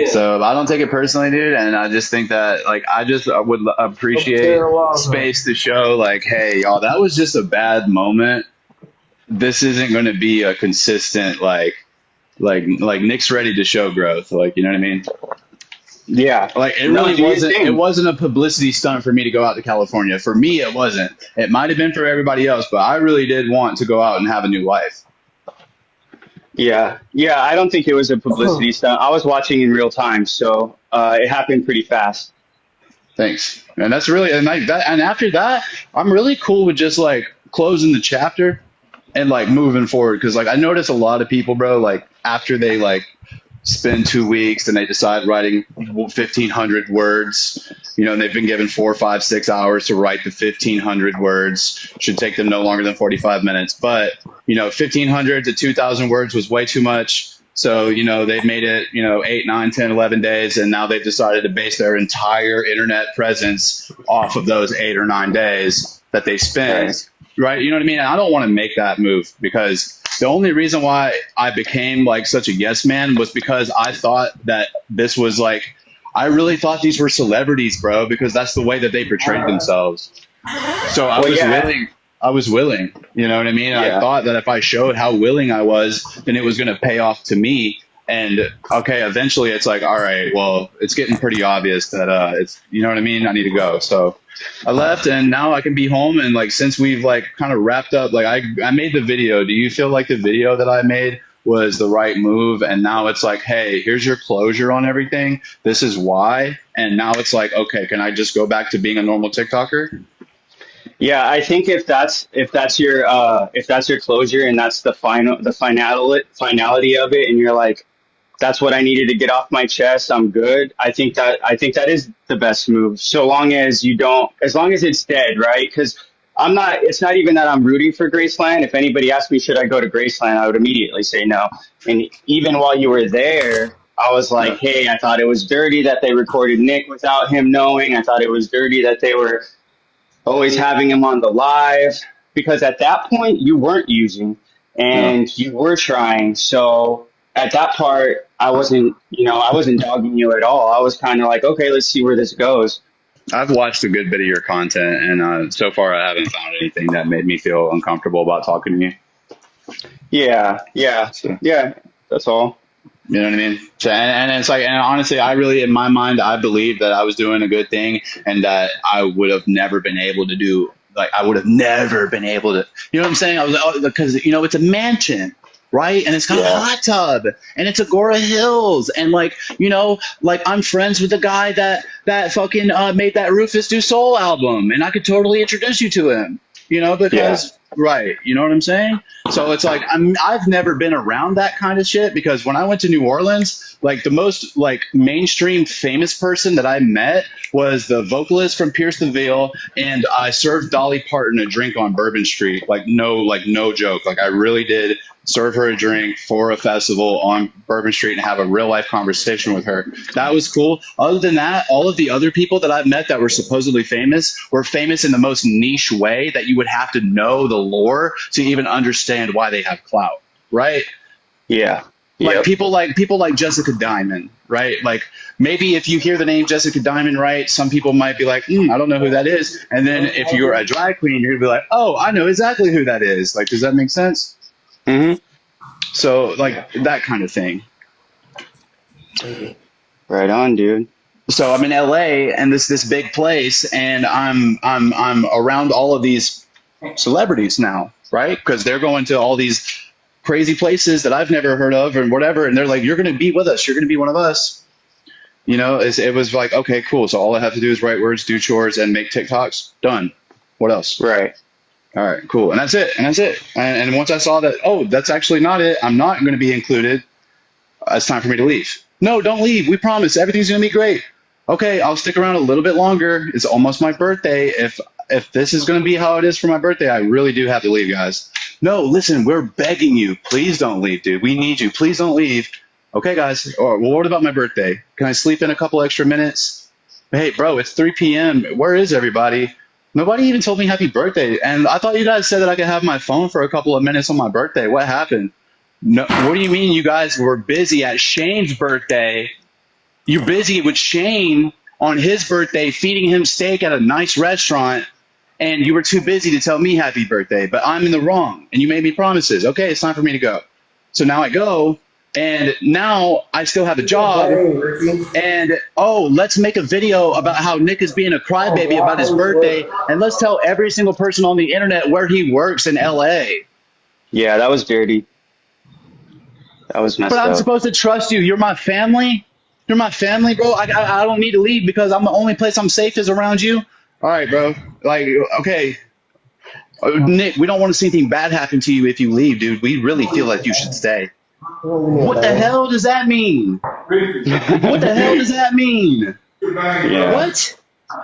So I don't take it personally, dude. And I just think that like I would appreciate space to show like, hey, y'all, that was just a bad moment. This isn't going to be a consistent like Nick's ready to show growth. Like, you know what I mean? Yeah. Like it No, really do your wasn't. thing. It wasn't a publicity stunt for me to go out to California. For me, it wasn't. It might have been for everybody else, but I really did want to go out and have a new life. Yeah. Yeah, I don't think it was a publicity stunt. I was watching in real time, so it happened pretty fast. Thanks. And that's really and like that. And after that, I'm really cool with just like closing the chapter and like moving forward. Because like I notice a lot of people, bro, like after they like spend 2 weeks and they decide writing 1,500 words, and they've been given 4, 5, 6 hours to write the 1,500 words. Should take them no longer than 45 minutes. But 1,500 to 2,000 words was way too much. So, they've made it, 8, 9, 10, 11 days, and now they've decided to base their entire internet presence off of those 8 or 9 days that they spent, right? You know what I mean? And I don't want to make that move because the only reason why I became like such a yes man was because I thought that this was like, I really thought these were celebrities, bro, because that's the way that they portrayed themselves. So I was willing, you know what I mean? And I thought that if I showed how willing I was, then it was going to pay off to me. And okay, eventually it's like, all right, well, it's getting pretty obvious that it's, you know what I mean? I need to go. So I left and now I can be home. And like, since we've like kind of wrapped up, like I made the video. Do you feel like the video that I made was the right move? And now it's like, hey, here's your closure on everything. This is why. And now it's like, okay, can I just go back to being a normal TikToker? Yeah, I think if that's your closure and that's the finality of it, and you're like, that's what I needed to get off my chest, I'm good. I think that is the best move. So long as as long as it's dead, right? Because it's not even that I'm rooting for Graceland. If anybody asked me, should I go to Graceland, I would immediately say no. And even while you were there, I was like, hey, I thought it was dirty that they recorded Nick without him knowing. I thought it was dirty that they were always having him on the live, because at that point you weren't using and you were trying. So at that part, I wasn't dogging you at all. I was kind of like, okay, let's see where this goes. I've watched a good bit of your content, and so far I haven't found anything that made me feel uncomfortable about talking to you. Yeah, that's all. You know what I mean? So, and it's like, and honestly, I really, in my mind, I believed that I was doing a good thing and that I would have never been able to do, like, I would have never been able to, you know what I'm saying? I was, because, it's a mansion, right? And it's got a hot tub and it's Agora Hills. And like, like I'm friends with the guy that fucking made that Rufus Du Sol album, and I could totally introduce you to him, because right. You know what I'm saying? So it's like, I've never been around that kind of shit, because when I went to New Orleans, like the most like mainstream famous person that I met was the vocalist from Pierce the Veil. And I served Dolly Parton a drink on Bourbon Street. Like no joke. Like I really did serve her a drink for a festival on Bourbon Street and have a real life conversation with her. That was cool. Other than that, all of the other people that I've met that were supposedly famous were famous in the most niche way that you would have to know the lore to even understand why they have clout, right? Yeah. Like people like Jessica Diamond, right? Like maybe if you hear the name Jessica Diamond, right, some people might be like, I don't know who that is. And then if you're a drag queen, you're gonna be like, oh, I know exactly who that is. Like, does that make sense? Mm-hmm. So like that kind of thing. Right on, dude. So I'm in LA and this big place, and I'm around all of these celebrities now, right? Because they're going to all these crazy places that I've never heard of and whatever, and they're like, you're going to be with us, you're going to be one of us. It was like, okay, cool. So all I have to do is write words, do chores, and make TikToks. Done. What else? Right. All right, cool. And that's it. And once I saw that, oh, that's actually not it, I'm not going to be included, it's time for me to leave. No, don't leave. We promise. Everything's going to be great. Okay, I'll stick around a little bit longer. It's almost my birthday. If this is going to be how it is for my birthday, I really do have to leave, guys. No, listen, we're begging you. Please don't leave, dude. We need you. Please don't leave. Okay, guys. Well, what about my birthday? Can I sleep in a couple extra minutes? Hey, bro, it's 3 p.m. Where is everybody? Nobody even told me happy birthday. And I thought you guys said that I could have my phone for a couple of minutes on my birthday. What happened? No, what do you mean you guys were busy at Shane's birthday? You're busy with Shane on his birthday, feeding him steak at a nice restaurant, and you were too busy to tell me happy birthday. But I'm in the wrong, and you made me promises. Okay, it's time for me to go. So now I go, and now I still have a job. And, let's make a video about how Nick is being a crybaby about his birthday, and let's tell every single person on the internet where he works in L.A. Yeah, that was dirty. That was messed up. But I'm supposed to trust you. You're my family. You're my family, bro. I don't need to leave because I'm the only place I'm safe is around you. All right, bro. Like, okay. Nick, we don't want to see anything bad happen to you if you leave, dude. We really feel like you should stay. What the hell does that mean? What the hell does that mean? Yeah. What?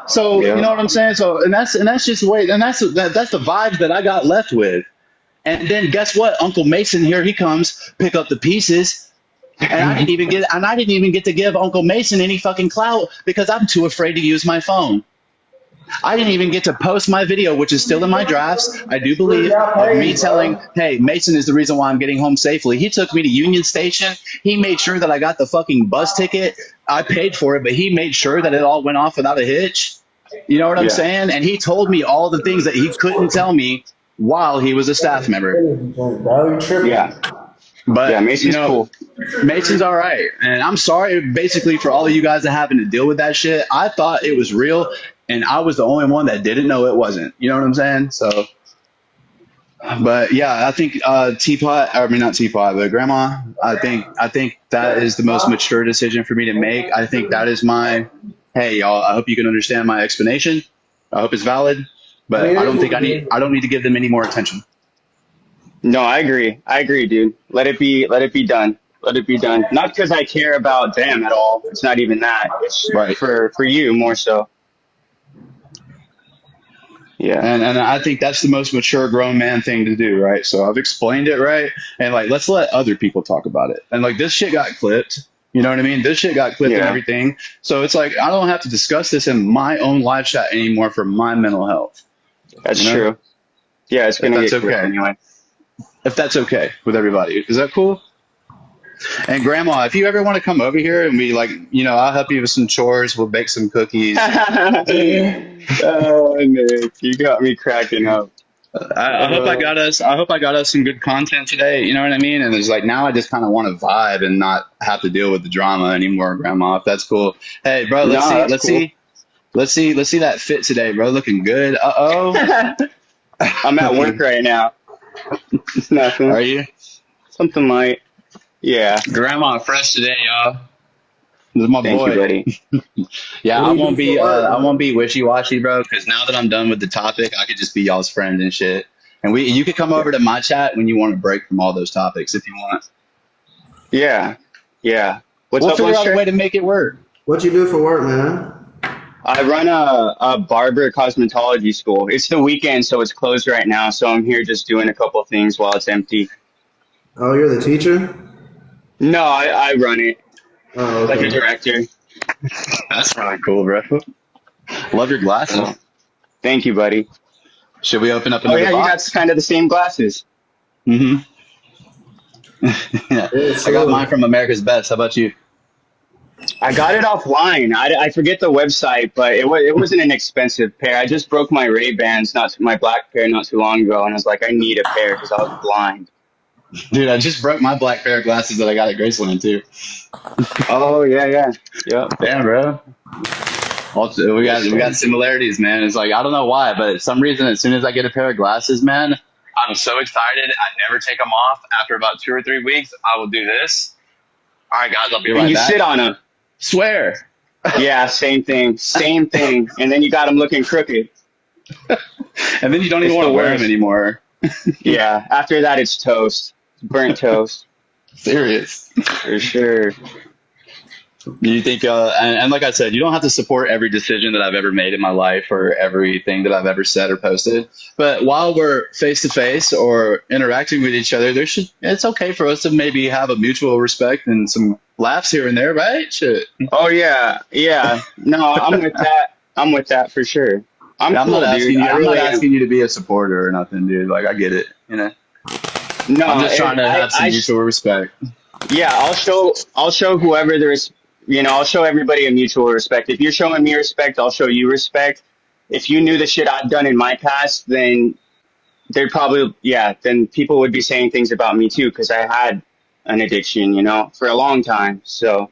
So you know what I'm saying? So and that's just the way, and that's the vibes that I got left with. And then guess what? Uncle Mason here he comes, pick up the pieces, and I didn't even get to give Uncle Mason any fucking clout because I'm too afraid to use my phone. I didn't even get to post my video, which is still in my drafts, I do believe, of me telling, hey, Mason is the reason why I'm getting home safely. He took me to Union Station. He made sure that I got the fucking bus ticket. I paid for it, but he made sure that it all went off without a hitch. You know what I'm saying? And he told me all the things that he couldn't tell me while he was a staff member. Yeah. But, Yeah, Mason's cool. Mason's all right. And I'm sorry, basically, for all of you guys that having to deal with that shit. I thought it was real, and I was the only one that didn't know it wasn't. You know what I'm saying? So, but yeah, I think Teapot, I mean not Teapot, but Grandma, I think that is the most mature decision for me to make. I think that is my, hey y'all, I hope you can understand my explanation. I hope it's valid, but I don't need to give them any more attention. No, I agree, dude. Let it be done. Let it be done. Not because I care about them at all. It's not even that. It's Right. for you more so. Yeah. And I think that's the most mature grown man thing to do, right? So I've explained it right, and like let's let other people talk about it. And like this shit got clipped, you know what I mean? This shit got clipped and Yeah. everything. So it's like I don't have to discuss this in my own live chat anymore for my mental health. That's You know? true. Yeah, it's gonna That's get clipped okay. anyway. If that's okay with everybody, is that cool? And Grandma, if you ever want to come over here and we like, you know, I'll help you with some chores. We'll bake some cookies. Oh, Nick, you got me cracking up. I hope I got us some good content today. You know what I mean? And it's like now I just kind of want to vibe and not have to deal with the drama anymore, Grandma. If that's cool. Hey, bro, let's see that fit today, bro. Looking good. I'm at work right now. It's nothing. Are you? Something light. Yeah. Grandma, fresh today, y'all. This is my Thank boy. you, buddy. Yeah, I won't be wishy washy, bro. Because now that I'm done with the topic, I could just be y'all's friend and shit. And you could come over to my chat when you want to break from all those topics if you want. Yeah. Yeah. What's We'll up, figure out Lester? a way to make it work. What you do for work, man? I run a barber cosmetology school. It's the weekend, so it's closed right now. So I'm here just doing a couple things while it's empty. Oh, you're the teacher? No, I run it Oh, like a okay. director. That's really cool, bro. Love your glasses. Thank you, buddy. Should we open up Oh another yeah, you got box? kind of the same glasses. Mm-hmm. Yeah. It's I got cool. mine from America's Best. How about you? I got it offline. I forget the website, but it wasn't an expensive pair. I just broke my Ray-Bans, my black pair, not too long ago, and I was like, I need a pair because I was blind. Dude, I just broke my black pair of glasses that I got at Graceland, too. Oh yeah. Damn, bro. Also, we got similarities, man. It's like, I don't know why, but for some reason, as soon as I get a pair of glasses, man, I'm so excited. I never take them off. After about 2 or 3 weeks, I will do this. All right, guys, I'll be right And you back. sit on them. Swear. Yeah, same thing. And then you got them looking crooked. And then you don't even It's want to the wear them worst. anymore. Yeah, after that it's toast. Burnt toast. Serious. For sure. You think, and like I said, you don't have to support every decision that I've ever made in my life or everything that I've ever said or posted. But while we're face to face or interacting with each other, it's okay for us to maybe have a mutual respect and some laughs here and there, right? Shit. Oh yeah. No, I'm with that for sure. I'm I'm cool, not asking dude. you. I I'm really not am. asking you to be a supporter or nothing, dude. Like I get it, you know. No, I'm just trying to have some mutual respect. Yeah, I'll show whoever there's, I'll show everybody a mutual respect. If you're showing me respect, I'll show you respect. If you knew the shit I've done in my past, then then people would be saying things about me too, because I had an addiction, for a long time. So.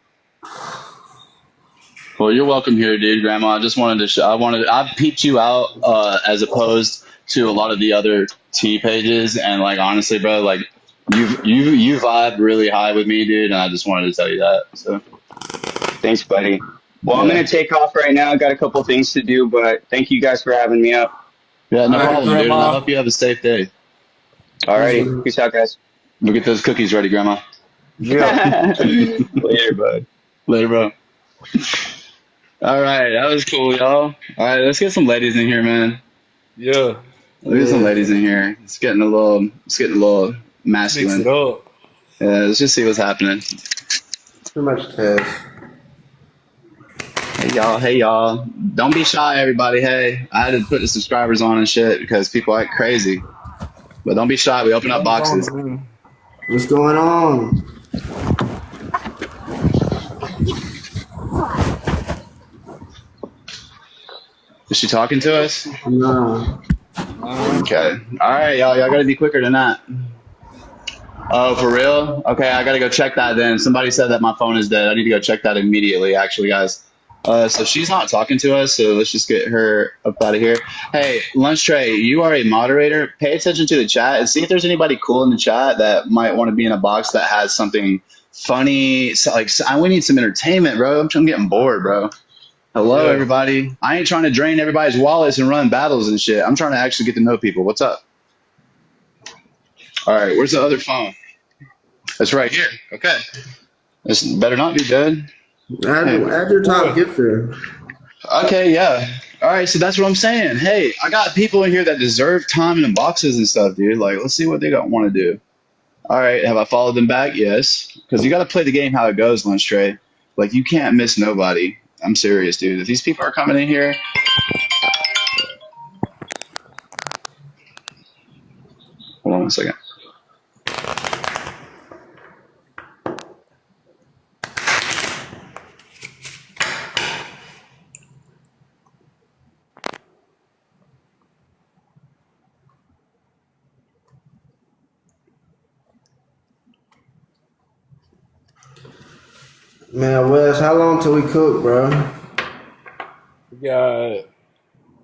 Well, you're welcome here, dude, Grandma. I just wanted to I peeped you out as opposed to a lot of the other T pages, and like honestly, bro, like you vibe really high with me, dude, and I just wanted to tell you that. So Thanks, buddy. Well, I'm Yeah. gonna take off right now. I got a couple things to do, but thank you guys for having me up. Yeah, no All right, problem, dude. And I Grandma. hope you have a safe day. Alrighty, peace out, guys. We'll get those cookies ready, Grandma. Yeah. Later, bud. Later, bro. All right, that was cool, y'all. All right, let's get some ladies in here, man. Yeah. Let's get some ladies in here. It's getting a little Mix masculine. it up. Yeah, let's just see what's happening. Too much test. Hey y'all. Don't be shy, everybody. Hey, I had to put the subscribers on and shit because people act crazy. But don't be shy. We open up boxes. What's going on? Is she talking to us? No. Okay. All right, y'all. Y'all gotta be quicker than that. Oh, for real? Okay, I gotta go check that then. Somebody said that my phone is dead. I need to go check that immediately, actually, guys. So she's not talking to us, so let's just get her up out of here. Hey, Lunch Tray, you are a moderator. Pay attention to the chat and see if there's anybody cool in the chat that might want to be in a box that has something funny. So, like, we need some entertainment, bro. I'm getting bored, bro. Hello, Yeah. everybody. I ain't trying to drain everybody's wallets and run battles and shit. I'm trying to actually get to know people. What's up? All right, where's the other phone? It's right here. Okay. This better not be dead. Add your top gifter. Okay, yeah. All right, so that's what I'm saying. Hey, I got people in here that deserve time in boxes and stuff, dude. Like, let's see what they want to do. All right, have I followed them back? Yes. Because you got to play the game how it goes, Lunch Tray. Like, you can't miss nobody. I'm serious, dude. If these people are coming in here, hold on one second. Man, Wes, how long till we cook, bro? We got,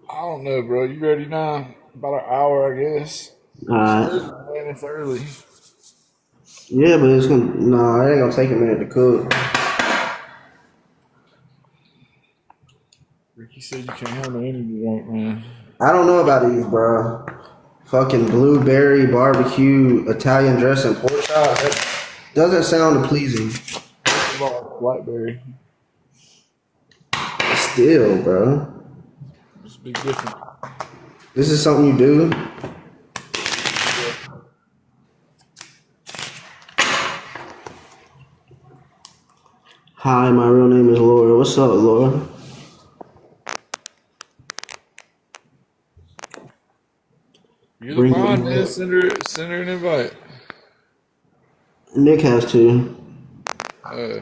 I don't know, bro. You ready now? About an hour, I guess. Alright. Man, it's early. Yeah, but it's gonna no, it ain't gonna take a minute to cook. Ricky said you can't have no energy drink, man. I don't know about these, bro. Fucking blueberry barbecue Italian dressing pork chop. That doesn't sound pleasing. Blackberry. Still, bro. It's a big difference. This is something you do. Hi, my real name is Laura. What's up, Laura? You're Bring the mod, it. man. Send her an invite. Nick has to, Uh,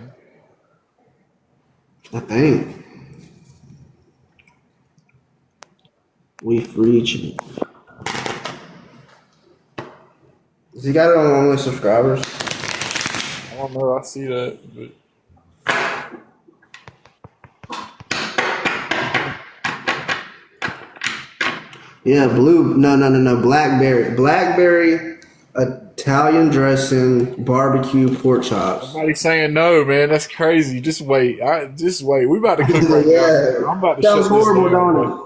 I think. We've reached. Has he got it on only subscribers? I don't know. I see that, but Yeah, no. Blackberry Italian dressing barbecue pork chops. somebody's saying no, man. That's crazy. Just wait. Just wait. We about to cook right Yeah. now. I'm about to That shut was this horrible, down, don't bro.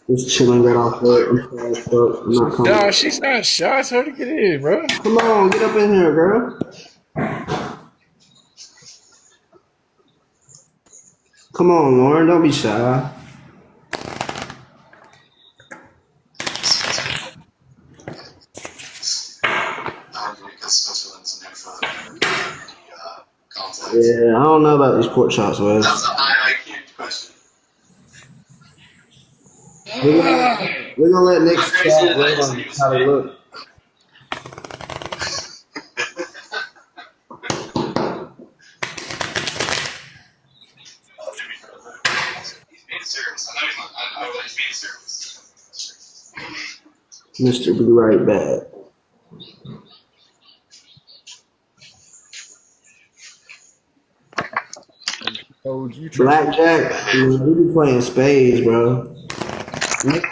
it? Just chilling right off work. I'm sorry, fuck. I'm not coming. Nah, she's not shy. It's her to get in, bro. Come on, get up in here, girl. Come on, Lauren, don't be shy. Yeah, I don't know about these pork chops, Wes. We're gonna let Nick chat on how they look. Mr. Be Right Back. Told you, Blackjack, we be playing spades, bro.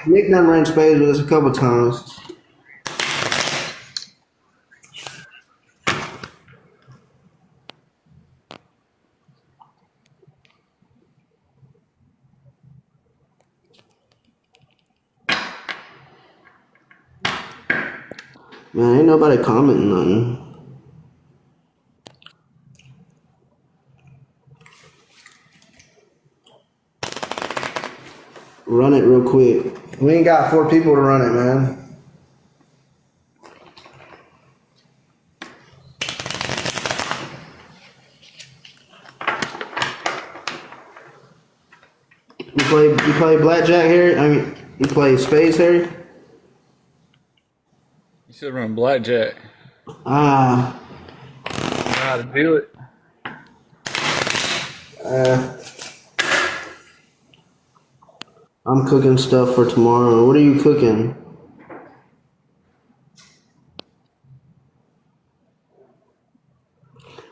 Nick done ran spades with us a couple times. Man, ain't nobody commenting nothing. Run it real quick. We ain't got 4 people to run it, man. You play blackjack, Harry? I mean, you play spades, Harry? You should run blackjack. Ah. Know how to do it. I'm cooking stuff for tomorrow. What are you cooking?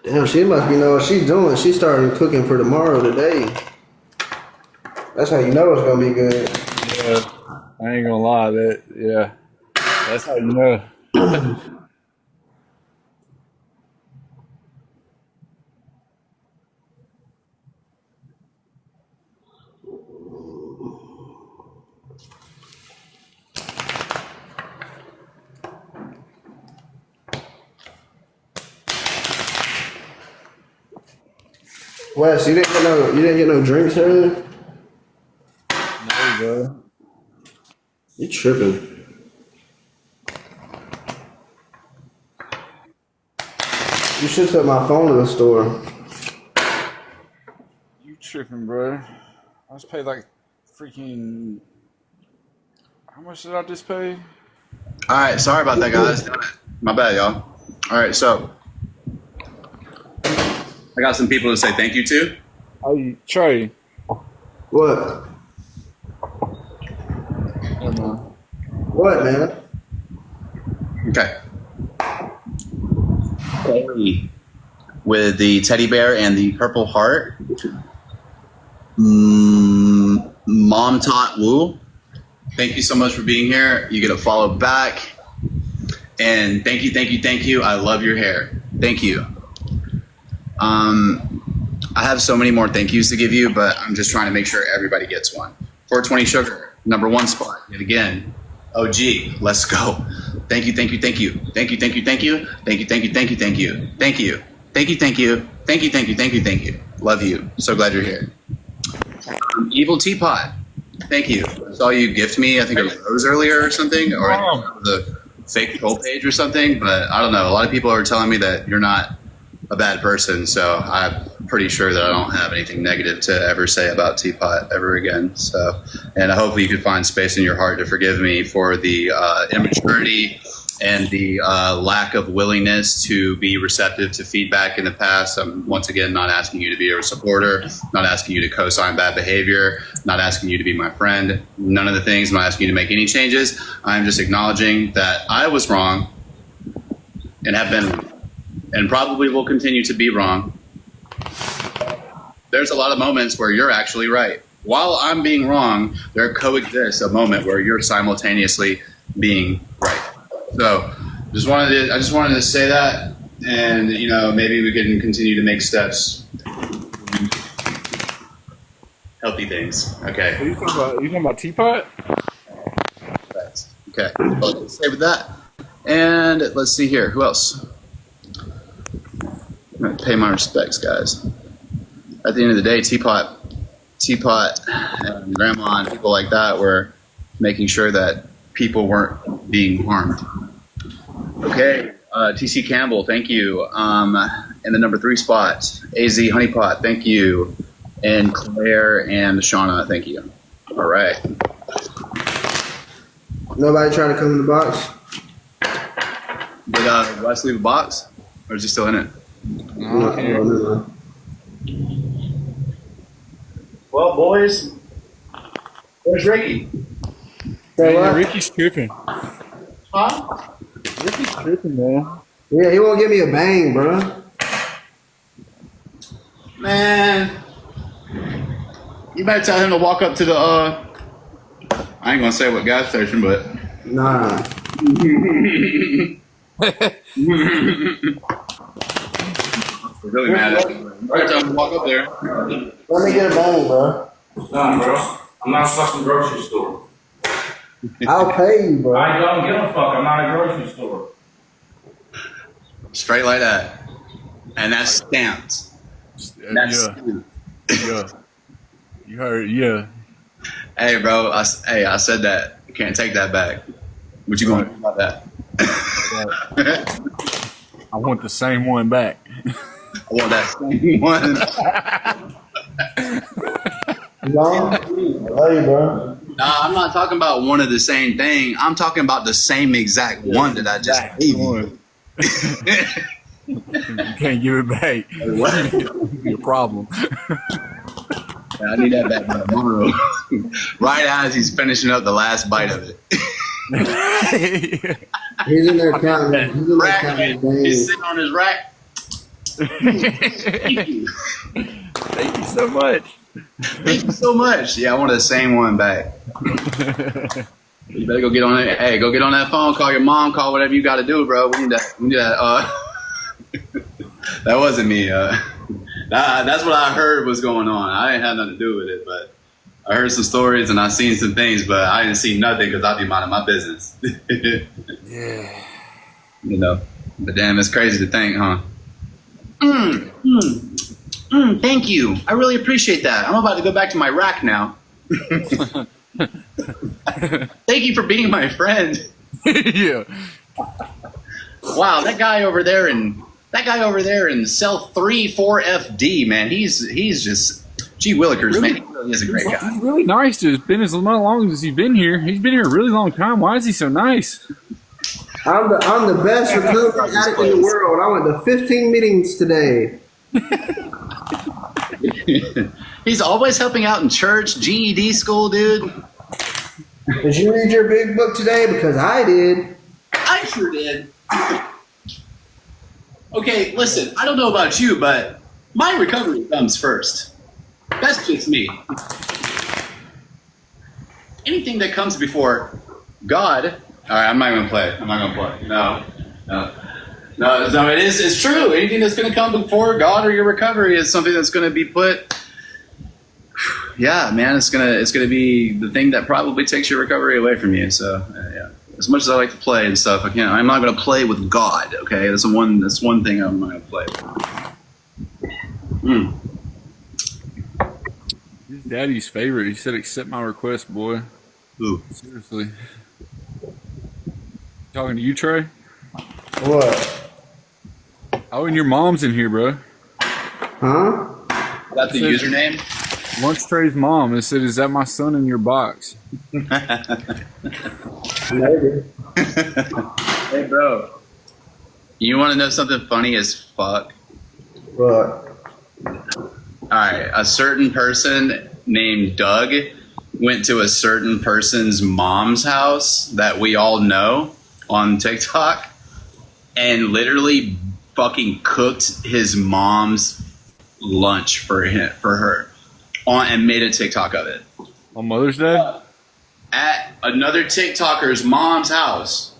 Damn, she must be knowing what she's doing. She started cooking for tomorrow today. That's how you know it's gonna be good. Yeah, I ain't gonna lie. That's how you know. Wes, you didn't get no drinks earlier? No, bro. You tripping? You should took my phone to the store. You tripping, bro? I just paid like freaking. How much did I just pay? All right, sorry about that, guys. My bad, y'all. All right, so I got some people to say thank you to. Oh, Trey. What? What, man? Okay. Hey, with the teddy bear and the purple heart. Mom Tot Woo. Thank you so much for being here. You get a follow back. And thank you. I love your hair. Thank you. I have so many more thank yous to give you, but I'm just trying to make sure everybody gets one. 420 Sugar, #1 spot, yet again. OG, let's go. Thank you. Love you. So glad you're here. Evil Teapot, thank you. I saw you gift me, I think, a rose earlier or something, or the fake troll page or something, but I don't know. A lot of people are telling me that you're not a bad person, so I'm pretty sure that I don't have anything negative to ever say about Teapot ever again. So, and hopefully you could find space in your heart to forgive me for the immaturity and the lack of willingness to be receptive to feedback in the past. I'm once again not asking you to be a supporter, not asking you to co-sign bad behavior, not asking you to be my friend, none of the things. I'm not asking you to make any changes. I'm just acknowledging that I was wrong and have been and probably will continue to be wrong. There's a lot of moments where you're actually right. While I'm being wrong, there coexists a moment where you're simultaneously being right. So I just wanted to say that, and maybe we can continue to make steps, healthy things. Okay. Are you talking about Teapot? Okay. Well, let's stay with that. And let's see here. Who else? I'm gonna pay my respects, guys. At the end of the day, Teapot, and Grandma and people like that were making sure that people weren't being harmed. Okay, TC Campbell, thank you. In the #3 spot, AZ Honeypot, thank you. And Claire and Shauna, thank you. All right. Nobody trying to come in the box? Did Wes leave a box? Or is he still in it? No. Well, boys, where's Ricky? Man, Ricky's tripping. Huh? Ricky's tripping, man. Yeah, he won't give me a bang, bro. Man, you better tell him to walk up to the, I ain't gonna say what gas station, but. Nah. We're really mad at him. Right, tell him to walk up there. Let me get a bang, bro. Nah, bro. I'm not a fucking grocery store. I'll pay you, bro. I don't give a fuck. I'm not a grocery store. straight like that, and that's stamped. That's Yeah. You heard, yeah. Hey, bro. I said that. You can't take that back. What you gonna do about that? I want the same one back. I want that same one. No, I love you, bro. Nah, I'm not talking about one of the same thing. I'm talking about the same exact one that I just gave you. You can't give it back. It'd be a problem. I need that back by tomorrow. Right as he's finishing up the last bite of it. He's in there counting. He's in there Rack, counting man. He's days. sitting on his rack. Thank you. Thank you so much. Thank you so much. Yeah, I want the same one back. You better go get on it. Hey, go get on that phone. Call your mom. Call whatever you got to do, bro. We need that. That wasn't me. That's what I heard was going on. I didn't have nothing to do with it, but I heard some stories and I seen some things, but I didn't see nothing because I be minding my business. Yeah. You know, but damn, it's crazy to think, huh? Thank you. I really appreciate that. I'm about to go back to my rack now. Thank you for being my friend. Yeah. Wow, that guy over there in cell 34FD, man, he's just gee willikers, Really? man. He really is a great guy. He's really nice to have been as long as he's been here. He's been here a really long time. Why is he so nice? I'm the best recruitment addict in the world. I went to 15 meetings today. He's always helping out in church, GED school, dude. Did you read your big book today? Because I did. I sure did. Okay, listen, I don't know about you, but my recovery comes first. That's just me. Anything that comes before God, all right, I'm not going to play. No, it's true. Anything that's going to come before God or your recovery is something that's going to be put. Yeah, man, it's gonna be the thing that probably takes your recovery away from you. So, yeah. As much as I like to play and stuff, I'm not gonna play with God. Okay, that's one thing I'm not gonna play with. His daddy's favorite. He said, "Accept my request, boy." Ooh. Seriously. Talking to you, Trey? What? Oh, and your mom's in here, bro. Huh? That's the username. Lunch Trey's mom. It said, "Is that my son in your box?" Maybe. Hey, bro. You want to know something funny as fuck? What? All right, a certain person named Doug went to a certain person's mom's house that we all know on TikTok and literally fucking cooked his mom's lunch for her and made a TikTok of it. On Mother's Day? At another TikToker's mom's house.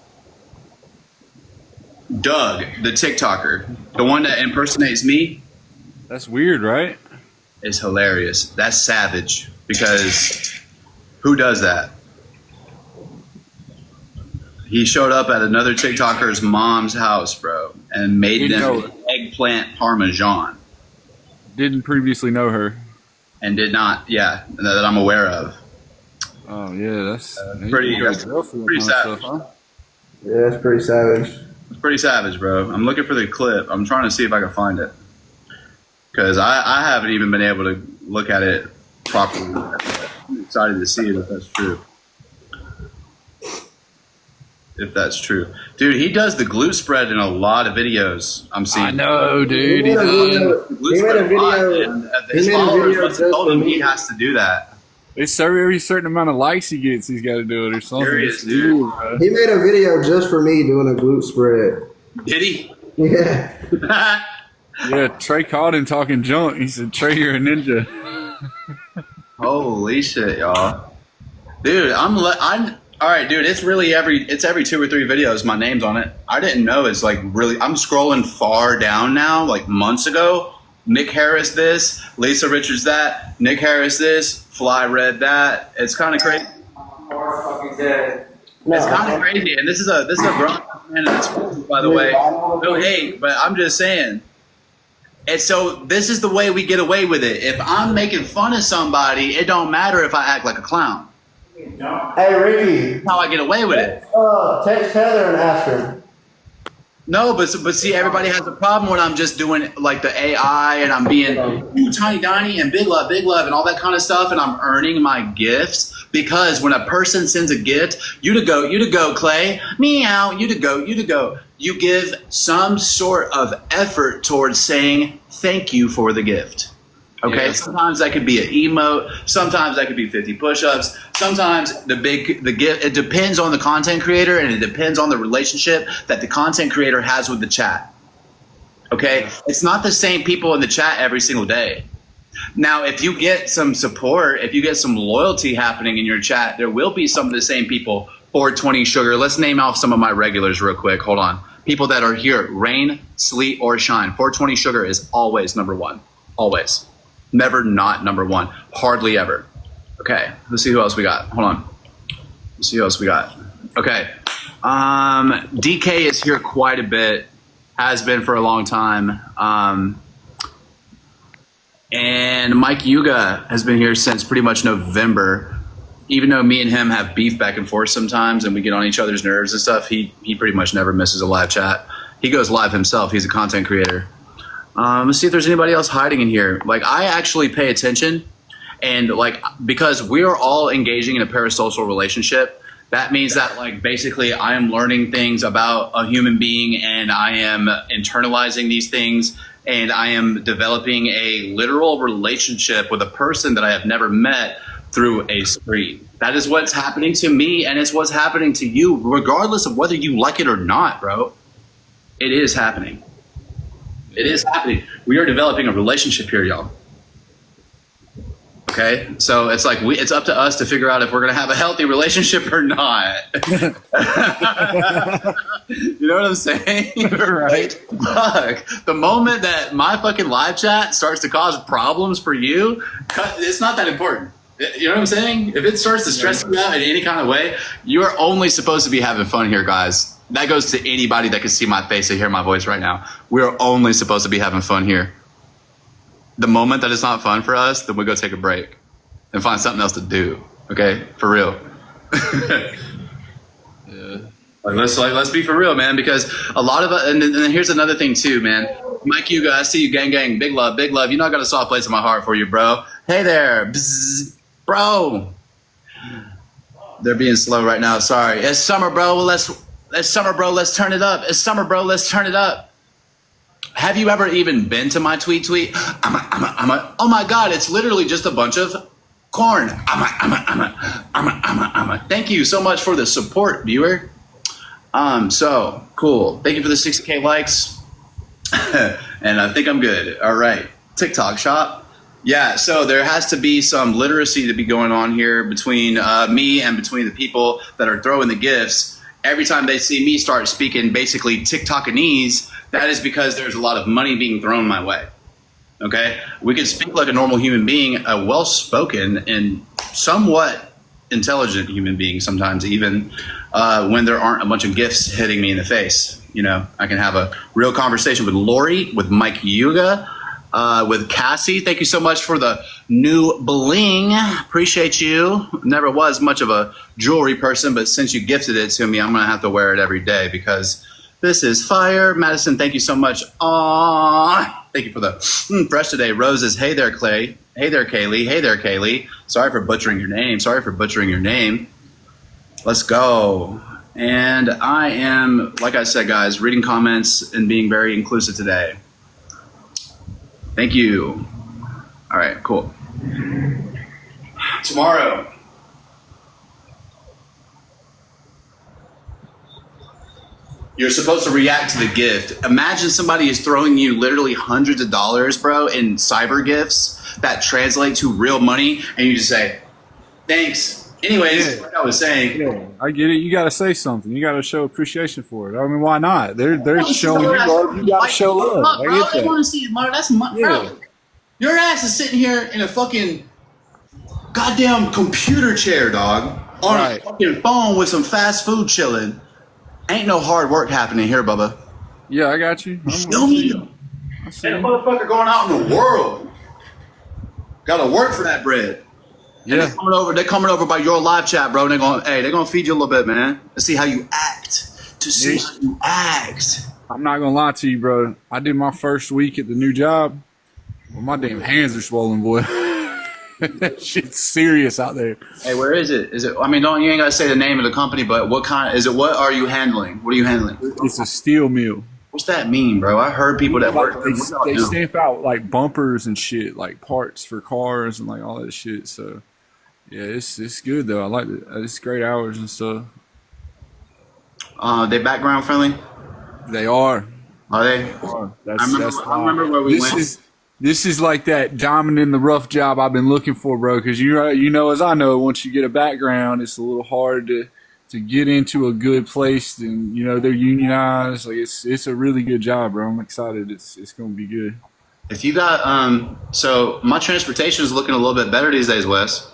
Doug, the TikToker, the one that impersonates me, That's weird, right? is hilarious. That's savage because who does that? He showed up at another TikToker's mom's house, bro, and made Didn't know them eggplant parmesan Didn't previously know her. and did not, that I'm aware of. Oh yeah, that's pretty- you go to that's jail for that pretty kind of savage. stuff, huh? Yeah, it's pretty savage. It's pretty savage, bro. I'm looking for the clip. I'm trying to see if I can find it. Because I haven't even been able to look at it properly. I'm excited to see it if that's true. If that's true. Dude, he does the glute spread in a lot of videos I'm seeing. I know, dude. He made a video. Glute He made spread a a lot, video. and He his made a followers video must have just told for him me. he has to do that. It's every certain amount of likes he gets, he's got to do it or something. Serious, It's dude. weird, bro. He made a video just for me doing a glute spread. Did he? Yeah. Yeah, Trey caught him talking junk. He said, "Trey, you're a ninja." Holy shit, y'all. Dude, I'm all right, dude, it's every 2 or 3 videos my name's on it. I didn't know it's like really I'm scrolling far down now, like months ago. Nick Harris this, Lisa Richards that, Nick Harris this, Fly Red that. It's kind of crazy. It's kind of crazy, and this is a grown man that's cool, by the way. No hate, but I'm just saying. And so this is the way we get away with it. If I'm making fun of somebody, it don't matter if I act like a clown. Hey, Ricky. That's how I get away with it. Text Heather and ask her. No, but see, everybody has a problem when I'm just doing like the AI and I'm being ooh, tiny tiny and big love and all that kind of stuff, and I'm earning my gifts. Because when a person sends a gift, you to go, Clay, meow, you to go. You give some sort of effort towards saying thank you for the gift. Okay, sometimes that could be an emote. Sometimes that could be 50 push-ups. Sometimes the gift. It depends on the content creator, and it depends on the relationship that the content creator has with the chat. Okay, it's not the same people in the chat every single day. Now, if you get some support, if you get some loyalty happening in your chat, there will be some of the same people. 420 Sugar. Let's name off some of my regulars real quick. Hold on. People that are here. Rain, sleet, or shine. 420 Sugar is always number one. Always. Never not number one. Hardly ever. Okay. Let's see who else we got. Hold on. Let's see who else we got. Okay. DK is here quite a bit. Has been for a long time. And Mike Yuga has been here since pretty much November. Even though me and him have beef back and forth sometimes and we get on each other's nerves and stuff, he pretty much never misses a live chat. He goes live himself. He's a content creator. Let's see if there's anybody else hiding in here. Like, I actually pay attention, and like, because we are all engaging in a parasocial relationship, that means that like basically I am learning things about a human being, and I am internalizing these things, and I am developing a literal relationship with a person that I have never met through a screen. That is what's happening to me, and it's what's happening to you, regardless of whether you like it or not, bro. It is happening. It is happening. We are developing a relationship here, y'all. Okay, so it's like it's up to us to figure out if we're gonna have a healthy relationship or not. You know what I'm saying? Right. Fuck. The moment that my fucking live chat starts to cause problems for you, it's not that important. You know what I'm saying? If it starts to stress you out in any kind of way, you're only supposed to be having fun here, guys. That goes to anybody that can see my face and hear my voice right now. We're only supposed to be having fun here. The moment that it's not fun for us, then we go take a break and find something else to do. Okay, for real. Yeah. Let's be for real, man. Because a lot of and then here's another thing too, man. Mike Yuga, I see you, gang, gang. Big love, big love. You know I got a soft place in my heart for you, bro. Hey there, bzz, bro. They're being slow right now. Sorry. It's summer, bro. It's summer, bro. Let's turn it up. It's summer, bro. Let's turn it up. Have you ever even been to my tweet? Oh my God, it's literally just a bunch of corn. Thank you so much for the support, viewer. So cool. Thank you for the 60K likes. And I think I'm good. All right. TikTok shop. Yeah, so there has to be some literacy to be going on here between me and between the people that are throwing the gifts. Every time they see me start speaking basically TikTokanese, that is because there's a lot of money being thrown my way. Okay? We can speak like a normal human being, a well-spoken and somewhat intelligent human being sometimes, even when there aren't a bunch of gifts hitting me in the face. You know, I can have a real conversation with Lori, with Mike Yuga, with Cassie. Thank you so much for the new bling. Appreciate you. Never was much of a jewelry person, but since you gifted it to me, I'm going to have to wear it every day because this is fire. Madison, thank you so much. Aww. Thank you for the fresh today. Roses, hey there, Clay. Hey there, Kaylee. Hey there, Kaylee. Sorry for butchering your name. Let's go. And I am, like I said, guys, reading comments and being very inclusive today. Thank you. All right, cool. Tomorrow. You're supposed to react to the gift. Imagine somebody is throwing you literally hundreds of dollars, bro, in cyber gifts that translate to real money, and you just say, thanks. Anyways, like I was saying. Yeah, I get it. You got to say something. You got to show appreciation for it. I mean, why not? They're showing you love. You got to show love. Bro, they want to see you, Mark. That's my bro. Your ass is sitting here in a fucking goddamn computer chair, dog. on Right. a fucking phone with some fast food chilling. Ain't no hard work happening here, Bubba. Yeah, I got you. You feel me? I see That you. motherfucker going out in the world. Gotta work for that bread. And Yeah. they're coming over by your live chat, bro. And they're gonna feed you a little bit, man. To see how you act. To see Yeah. how you act. I'm not gonna lie to you, bro. I did my first week at the new job. Well, my damn hands are swollen, boy. That shit's serious out there. Hey, where is it? Is it? I mean, you ain't gotta say the name of the company, but what kind? Is it? What are you handling? What are you handling? It's a steel mill. What's that mean, bro? I heard people that work. They stamp out like bumpers and shit, like parts for cars and like all that shit. So yeah, it's good though. I like it. It's great hours and stuff. They background friendly. They are. Are they? I remember where we went. This is like that diamond in the rough job I've been looking for, bro. Because you know, as I know, once you get a background, it's a little hard to get into a good place. And you know, they're unionized. Like it's a really good job, bro. I'm excited. It's gonna be good. If you got so my transportation is looking a little bit better these days, Wes.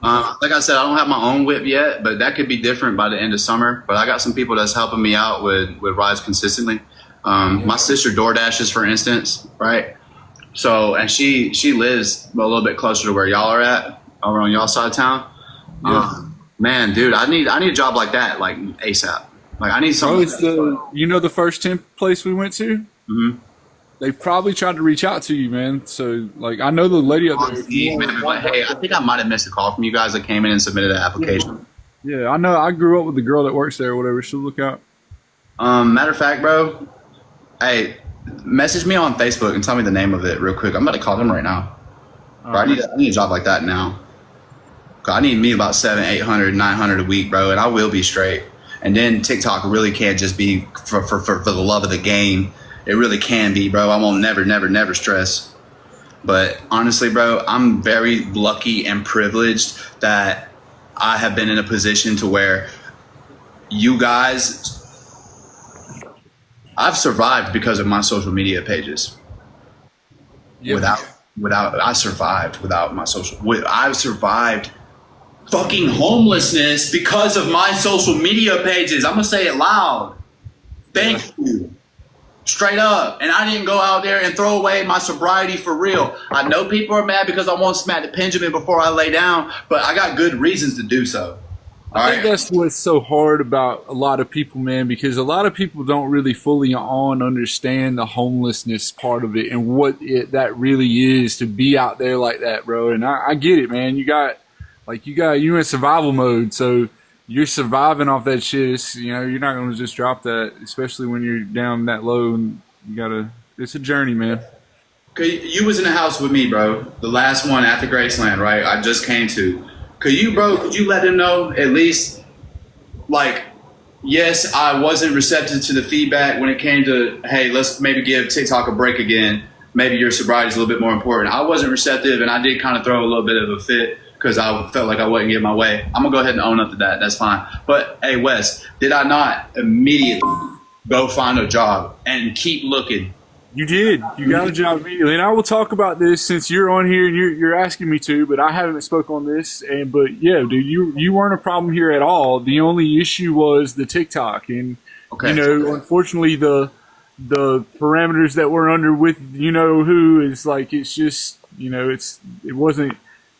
Like I said, I don't have my own whip yet, but that could be different by the end of summer. But I got some people that's helping me out with rides consistently. My sister DoorDashes, for instance, right? So, and she lives a little bit closer to where y'all are at, over on y'all side of town. Yeah. Man, dude, I need a job like that, like ASAP. Like I need something. It's the first temp place we went to. Mm-hmm. They probably tried to reach out to you, man. So like I know the lady up there. Hey, I think I might have missed a call from you guys that came in and submitted an application. Yeah, I know. I grew up with the girl that works there or whatever. She'll look out. Matter of fact, bro, hey, message me on Facebook and tell me the name of it real quick. I'm about to call them right now. Bro, I need a job like that now. I need me about 700, 800, 900 a week, bro, and I will be straight. And then TikTok really can't just be for the love of the game. It really can be, bro. I won't never stress. But honestly, bro, I'm very lucky and privileged that I have been in a position to where you guys, I've survived because of my social media pages. Yeah. I survived without my I've survived fucking homelessness because of my social media pages. I'm gonna say it loud. Thank you. Straight up. And I didn't go out there and throw away my sobriety for real. I know people are mad because I won't smack the pendulum before I lay down, but I got good reasons to do so. I think that's what's so hard about a lot of people, man, because a lot of people don't really fully understand the homelessness part of it and what that really is to be out there like that, bro. And I get it, man. You're in survival mode, so you're surviving off that shit. It's, you're not going to just drop that, especially when you're down that low. And it's a journey, man. You was in the house with me, bro. The last one after Graceland, right? I just came to. Could you let them know at least, like, yes, I wasn't receptive to the feedback when it came to, hey, let's maybe give TikTok a break again. Maybe your sobriety is a little bit more important. I wasn't receptive, and I did kind of throw a little bit of a fit because I felt like I wasn't getting my way. I'm going to go ahead and own up to that. That's fine. But, hey, Wes, did I not immediately go find a job and keep looking? You did. You got a job immediately. And I will talk about this since you're on here and you're asking me to, but I haven't spoke on this. But yeah, dude, you weren't a problem here at all. The only issue was the TikTok. And, unfortunately, the parameters that we're under with who is like, it's just, it wasn't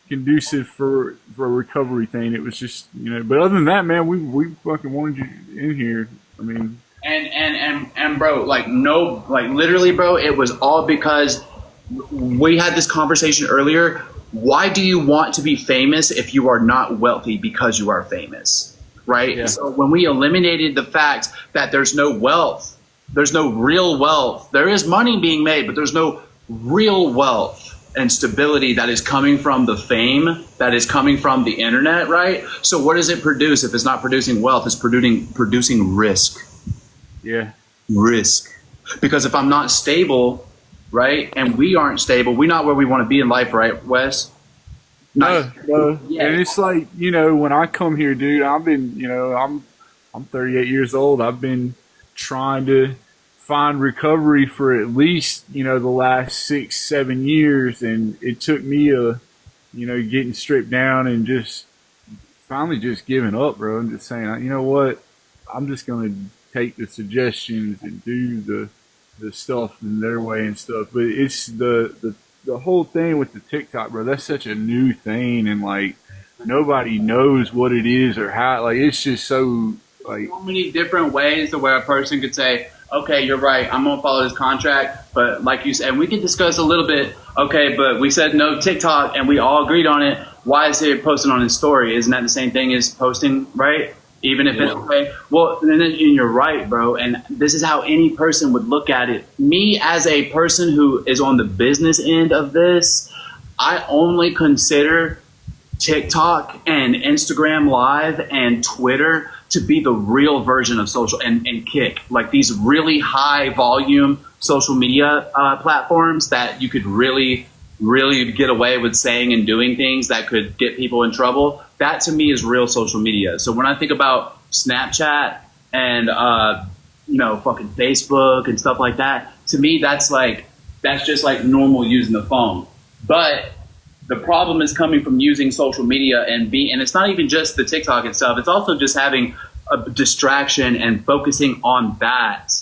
conducive for a recovery thing. It was just, but other than that, man, we fucking wanted you in here. I mean, and bro, literally, bro, it was all because we had this conversation earlier. Why do you want to be famous if you are not wealthy because you are famous, right? Yeah. So when we eliminated the fact that there's no wealth, there's no real wealth. There is money being made, but there's no real wealth and stability that is coming from the fame, that is coming from the internet, right? So what does it produce if it's not producing wealth? It's producing risk. Yeah. Risk. Because if I'm not stable, right, and we aren't stable, we're not where we want to be in life, right, Wes? No. Yeah. And it's like, when I come here, dude, I've been, I'm 38 years old. I've been trying to find recovery for at least, the last 6-7 years. And it took me getting stripped down and just finally just giving up, bro, and just saying, you know what, I'm just gonna take the suggestions and do the stuff in their way and stuff. But it's the whole thing with the TikTok, bro. That's such a new thing, and like nobody knows what it is or how. Like it's just so like so many different ways to where a person could say, okay, you're right, I'm gonna follow this contract, but like you said, and we can discuss a little bit, okay, but we said no TikTok and we all agreed on it. Why is he posting on his story? Isn't that the same thing as posting, right? Even if it's okay. Well, then you're right, bro. And this is how any person would look at it. Me as a person who is on the business end of this, I only consider TikTok and Instagram Live and Twitter to be the real version of social and Kick, like these really high volume social media platforms that you could really get away with saying and doing things that could get people in trouble. That to me is real social media. So when I think about Snapchat and fucking Facebook and stuff like that, to me that's just like normal using the phone. But the problem is coming from using social media and it's not even just the TikTok itself. It's also just having a distraction and focusing on that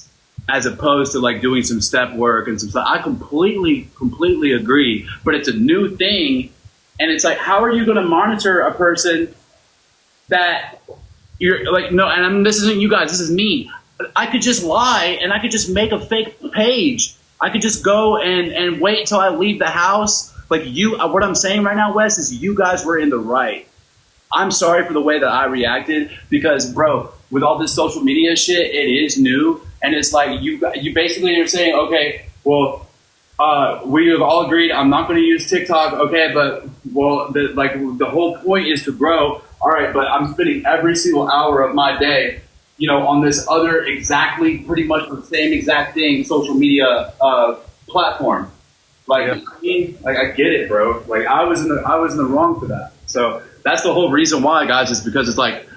as opposed to like doing some step work and some stuff. I completely agree, but it's a new thing. And it's like, how are you going to monitor a person that you're like, no, and this isn't you guys, this is me. I could just lie and I could just make a fake page. I could just go and wait till I leave the house. Like what I'm saying right now, Wes, is you guys were in the right. I'm sorry for the way that I reacted because, bro, with all this social media shit, it is new. And it's like you basically are saying, okay, well, we have all agreed I'm not going to use TikTok, okay, but the whole point is to grow. All right, but I'm spending every single hour of my day, on this other exactly pretty much the same exact thing, social media platform. Like, yeah. I mean, like I get it, bro. Like I was in the wrong for that. So that's the whole reason why, guys, is because it's like,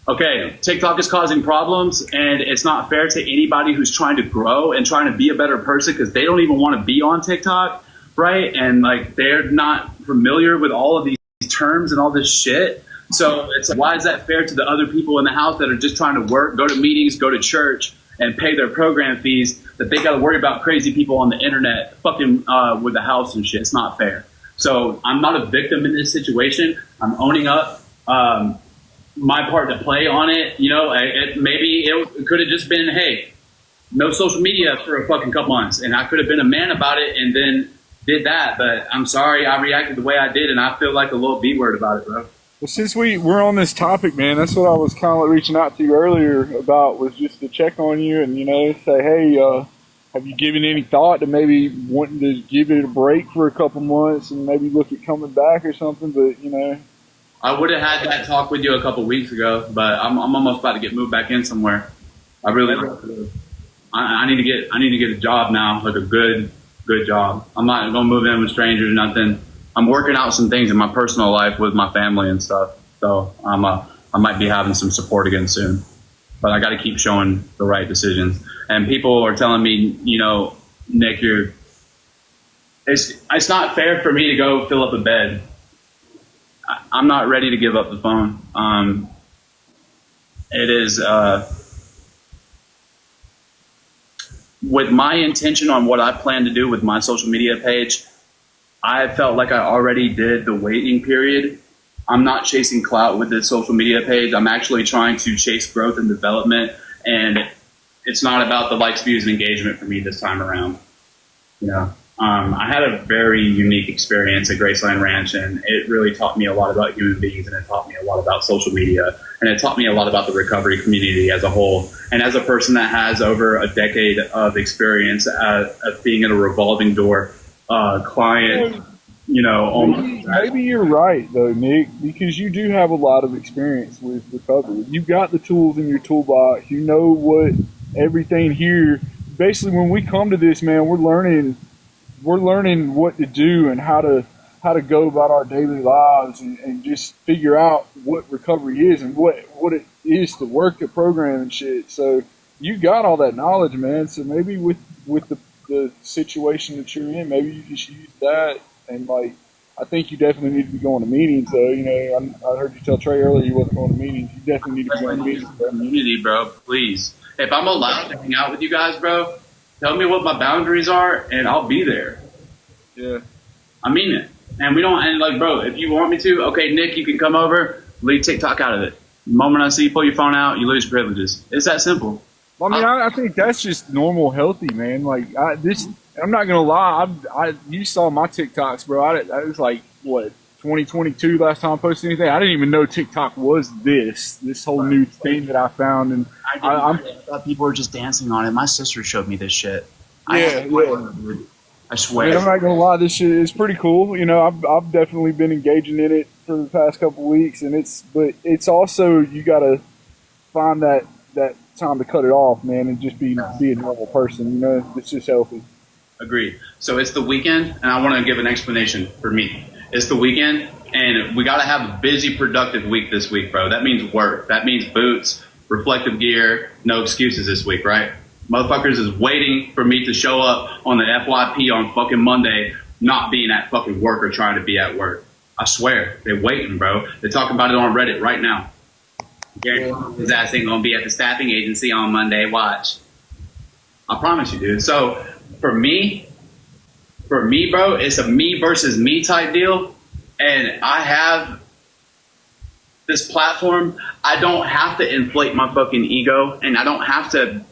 okay, TikTok is causing problems and it's not fair to anybody who's trying to grow and trying to be a better person because they don't even want to be on TikTok, right? And like they're not familiar with all of these terms and all this shit. So it's like, why is that fair to the other people in the house that are just trying to work, go to meetings, go to church, and pay their program fees that they got to worry about crazy people on the internet fucking with the house and shit? It's not fair. So I'm not a victim in this situation. I'm owning up. My part to play on it, maybe it could have just been, hey, no social media for a fucking couple months, and I could have been a man about it and then did that. But I'm sorry I reacted the way I did, and I feel like a little B word about it, bro. Well, since we're on this topic, man, that's what I was kind of like reaching out to you earlier about, was just to check on you and say, hey, have you given any thought to maybe wanting to give it a break for a couple months and maybe look at coming back or something? But I would have had that talk with you a couple weeks ago, but I'm almost about to get moved back in somewhere. I really, I need to get a job now, like a good job. I'm not gonna move in with strangers or nothing. I'm working out some things in my personal life with my family and stuff, so I might be having some support again soon. But I got to keep showing the right decisions. And people are telling me, Nick, it's not fair for me to go fill up a bed. I'm not ready to give up the phone. It is with my intention on what I plan to do with my social media page. I felt like I already did the waiting period. I'm not chasing clout with this social media page. I'm actually trying to chase growth and development, and it's not about the likes, views, and engagement for me this time around. I had a very unique experience at Graceland Ranch, and it really taught me a lot about human beings, and it taught me a lot about social media, and it taught me a lot about the recovery community as a whole. And as a person that has over a decade of experience of being in a revolving door client, maybe you're right though, Nick, because you do have a lot of experience with recovery. You've got the tools in your toolbox. You know what everything here. Basically, when we come to this, man, we're learning what to do and how to go about our daily lives and just figure out what recovery is and what it is to work a program and shit. So you got all that knowledge, man. So maybe with the situation that you're in, maybe you just use that and I think you definitely need to be going to meetings, though. You know, I heard you tell Trey earlier you wasn't going to meetings. You definitely need to be going to meetings. Community, bro. Please. If I'm allowed to hang out with you guys, bro, tell me what my boundaries are, and I'll be there. Yeah. I mean it. And we don't, and like, bro, if you want me to, okay, Nick, you can come over, leave TikTok out of it. The moment I see you pull your phone out, you lose your privileges. It's that simple. Well, I mean, I think that's just normal, healthy, man. Like, I'm not gonna lie. You saw my TikToks, bro. I was like, what, 2022 last time I posted anything. I didn't even know TikTok was this whole new thing that I found, and I thought people were just dancing on it. My sister showed me this shit. Yeah. I swear. I mean, I'm not gonna lie. This shit is pretty cool. You know, I've definitely been engaging in it for the past couple of weeks, and it's also, you gotta find that time to cut it off, man, and just be a normal person. You know, it's just healthy. Agreed. So it's the weekend, and I want to give an explanation for me. It's the weekend, and we got to have a busy, productive week this week, bro. That means work. That means boots, reflective gear, no excuses this week, right? Motherfuckers is waiting for me to show up on the FYP on fucking Monday, not being at fucking work or trying to be at work. I swear, they're waiting, bro. They're talking about it on Reddit right now. His ass ain't gonna be at the staffing agency on Monday. Watch. I promise you, dude. So for me, bro, it's a me versus me type deal. And I have this platform. I don't have to inflate my fucking ego, and I don't have to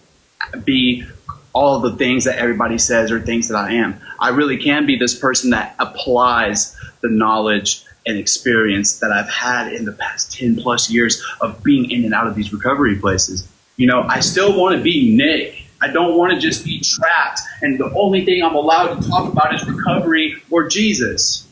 be all the things that everybody says or thinks that I am. I really can be this person that applies the knowledge and experience that I've had in the past 10 plus years of being in and out of these recovery places. You know, I still want to be Nick. I don't want to just be trapped and the only thing I'm allowed to talk about is recovery or Jesus.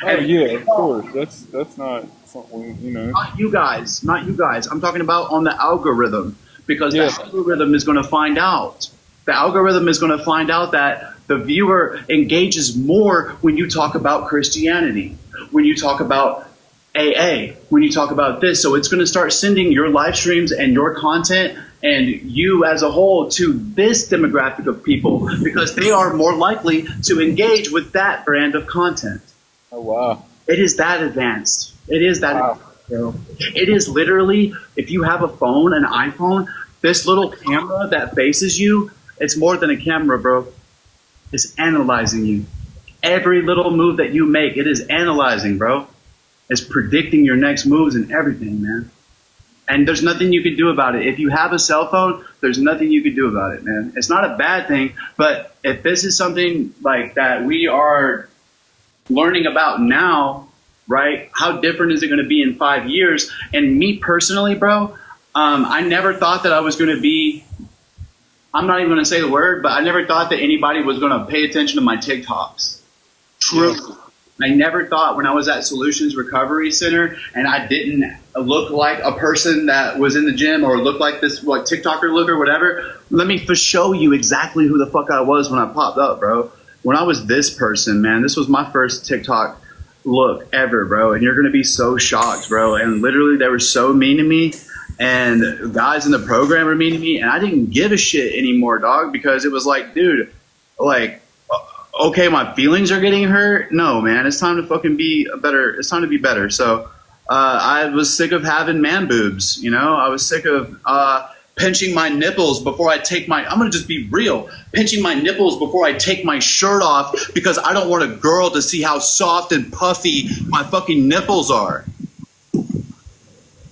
Oh yeah, of course. That's not something, you know. Not you guys. I'm talking about on the algorithm, because the algorithm is going to find out. The algorithm is going to find out that the viewer engages more when you talk about Christianity, when you talk about AA, when you talk about this. So it's going to start sending your live streams and your content and you as a whole to this demographic of people, because they are more likely to engage with that brand of content. Oh, wow. It is that advanced. It is that advanced. It is literally, if you have a phone, an iPhone, this little camera that faces you, it's more than a camera, bro. It's analyzing you. Every little move that you make, it is analyzing, bro. It's predicting your next moves and everything, man. And there's nothing you can do about it. If you have a cell phone, there's nothing you can do about it, man. It's not a bad thing, but if this is something like that we are learning about now, right? How different is it going to be in 5 years? And me personally, bro, I never thought that I was going to be, I'm not even going to say the word, but I never thought that anybody was going to pay attention to my TikToks. True. I never thought when I was at Solutions Recovery Center and I didn't look like a person that was in the gym or look like this TikToker look or whatever. Let me show you exactly who the fuck I was when I popped up, bro. When I was this person, man, this was my first TikTok look ever, bro. And you're going to be so shocked, bro. And literally they were so mean to me. And guys in the program were mean to me. And I didn't give a shit anymore, dog, because it was like, dude, like, okay, my feelings are getting hurt. No, man, it's time to fucking be better. It's time to be better. So I was sick of having man boobs, you know? I was sick of pinching my nipples before I take my, I'm going to just be real, pinching my nipples before I take my shirt off because I don't want a girl to see how soft and puffy my fucking nipples are.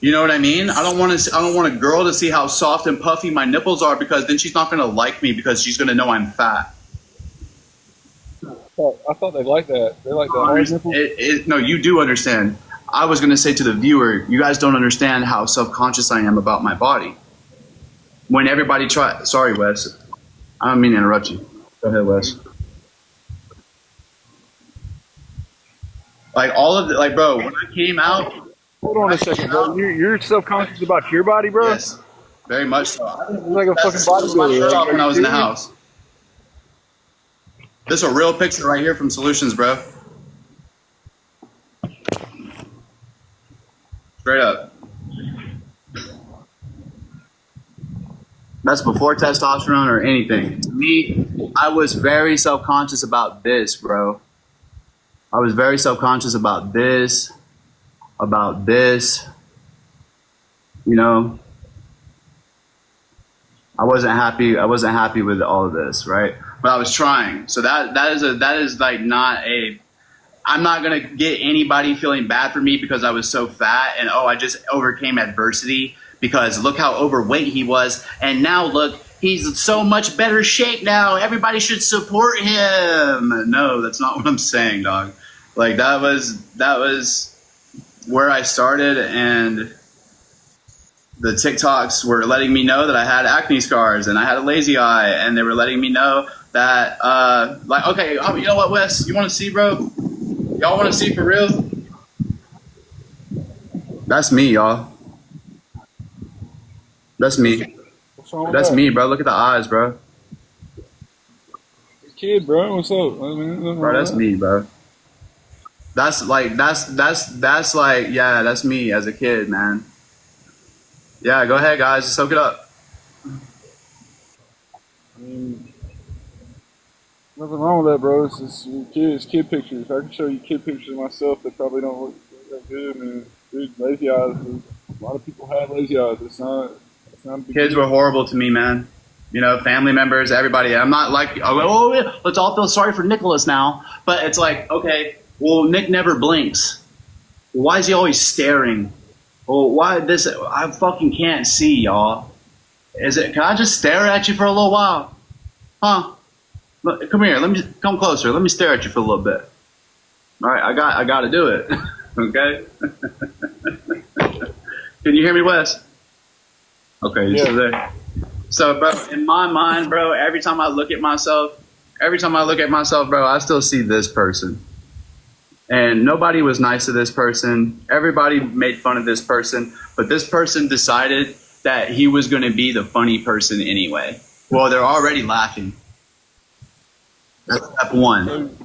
You know what I mean? I don't want a girl to see how soft and puffy my nipples are, because then she's not going to like me because she's going to know I'm fat. I thought they liked that. They like that. No, you do understand. I was going to say to the viewer, you guys don't understand how self-conscious I am about my body. When everybody sorry, Wes. I don't mean to interrupt you. Go ahead, Wes. Like all of the, like, bro, when I came out. Hold on a second, bro. You're self-conscious about your body, bro? Yes, very much so. You're like a fucking bodybuilder. When I was in the house. This is a real picture right here from Solutions, bro. Straight up. That's before testosterone or anything. To me, I was very self-conscious about this, bro. I was very self-conscious about this. You know, I wasn't happy with all of this, right? But I was trying. So that is like not a. I'm not gonna get anybody feeling bad for me because I was so fat and I just overcame adversity, because look how overweight he was, and now look, he's so much better shape now. Everybody should support him. No, that's not what I'm saying, dog. Like that was where I started, and the TikToks were letting me know that I had acne scars and I had a lazy eye, and they were letting me know that like, okay, you know what, Wes, you want to see, bro? Y'all want to see for real? That's me, y'all. That's me. What's wrong with That's that? me, bro. Look at the eyes, bro. Kid, bro, what's up? I mean, Bro, that's me, bro. That's like, yeah, that's me as a kid, man. Yeah, go ahead, guys. Soak it up. I mean, nothing wrong with that, bro. It's just kid pictures. I can show you kid pictures of myself that probably don't look that good, man. Dude, lazy eyes. A lot of people have lazy eyes. It's not a big Kids deal. were horrible to me, man. You know, family members, everybody. I'm not like, oh, let's all feel sorry for Nicholas now. But it's like, okay, well, Nick never blinks. Why is he always staring? Well, why this? I fucking can't see, y'all. Can I just stare at you for a little while? Huh? Come here. Let me come closer. Let me stare at you for a little bit. All right, I got to do it. Okay. Can you hear me, Wes? Okay, you're still there. So, bro, in my mind, bro, every time I look at myself, bro, I still see this person. And nobody was nice to this person. Everybody made fun of this person. But this person decided that he was going to be the funny person anyway. Well, they're already laughing. That's step one.